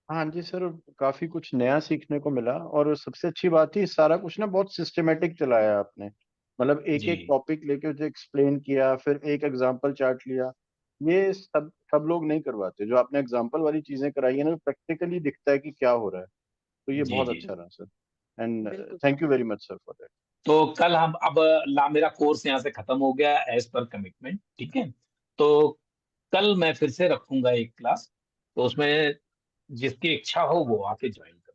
हाँ जी सर, काफी कुछ नया सीखने को मिला और सबसे अच्छी बात थी सारा कुछ ना बहुत सिस्टमेटिक चलाया आपने। मतलब एक जी एक टॉपिक लेके उसे एक्सप्लेन किया, फिर एक एग्जांपल चार्ट लिया। ये सब सब लोग नहीं करवाते। जो आपने एग्जांपल वाली चीजें कराई है ना, प्रैक्टिकली दिखता है कि क्या हो रहा है। तो ये जी बहुत जी। अच्छा रहा सर। एंड बिल्कुल thank you very much sir for that. तो कल हम अब मेरा कोर्स यहाँ से खत्म हो गया एज पर कमिटमेंट, ठीक है। तो कल मैं फिर से रखूंगा एक क्लास, तो उसमें जिसकी इच्छा हो वो आके ज्वाइन कर।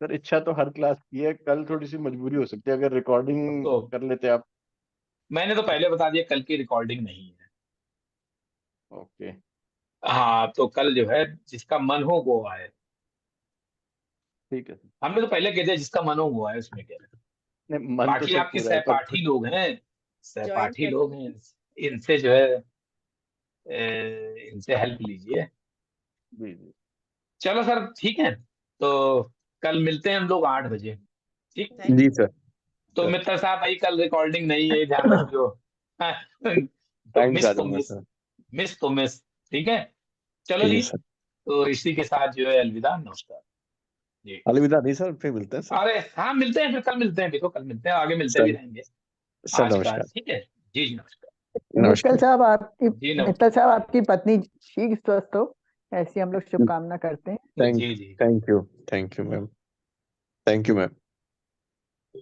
सर इच्छा तो हर क्लास की है, कल थोड़ी सी मजबूरी हो सकती है, अगर तब रिकॉर्डिंग तो कर लेते आप। मैंने तो पहले बता दिया, कल की रिकॉर्डिंग नहीं है। ओके। हाँ, तो कल जो है जिसका मन हो वो आए। ठीक है सर। हमने तो पहले कह दिया जिसका मन हो वो आए, उसमें क्या है। नहीं, मन तो बाकी सर आपके पूरा है पर सहपाठी लोग हैं, ज्वाइन सहपाठी कर लोग हैं, इनसे जो है इनसे हेल्प लीजिए। जी जी। चलो सर, ठीक है। तो कल मिलते हैं हम लोग 8 बजे, ठीक। थैंक जी यू सर। तो सर मित्तर साहब भाई, कल रिकॉर्डिंग नहीं है, ध्यान रखियो। तो टाइम से आ मिस तो जाऊंगा मिस, सर। मिस तो मिस, ठीक है। चलो ठीक है जी, सर। तो इसी के साथ जो है अलविदा, नमस्कार जी। अलविदा नहीं सर, फिर मिलते हैं सर। अरे हाँ, मिलते हैं फिर, कल मिलते हैं, देखो कल मिलते हैं, आगे मिलते भी सर रहेंगे। सर आज का नमस्कार। ठीक है। जी जी, नमस्कार। मित्तल नमस्कार। साहब आपकी जी मित्तल साहब आपकी पत्नी शीघ्र स्वस्थ हो, ऐसी हम लोग शुभकामना करते हैं। थैंक जी जी। Thank you ma'am. Thank you ma'am.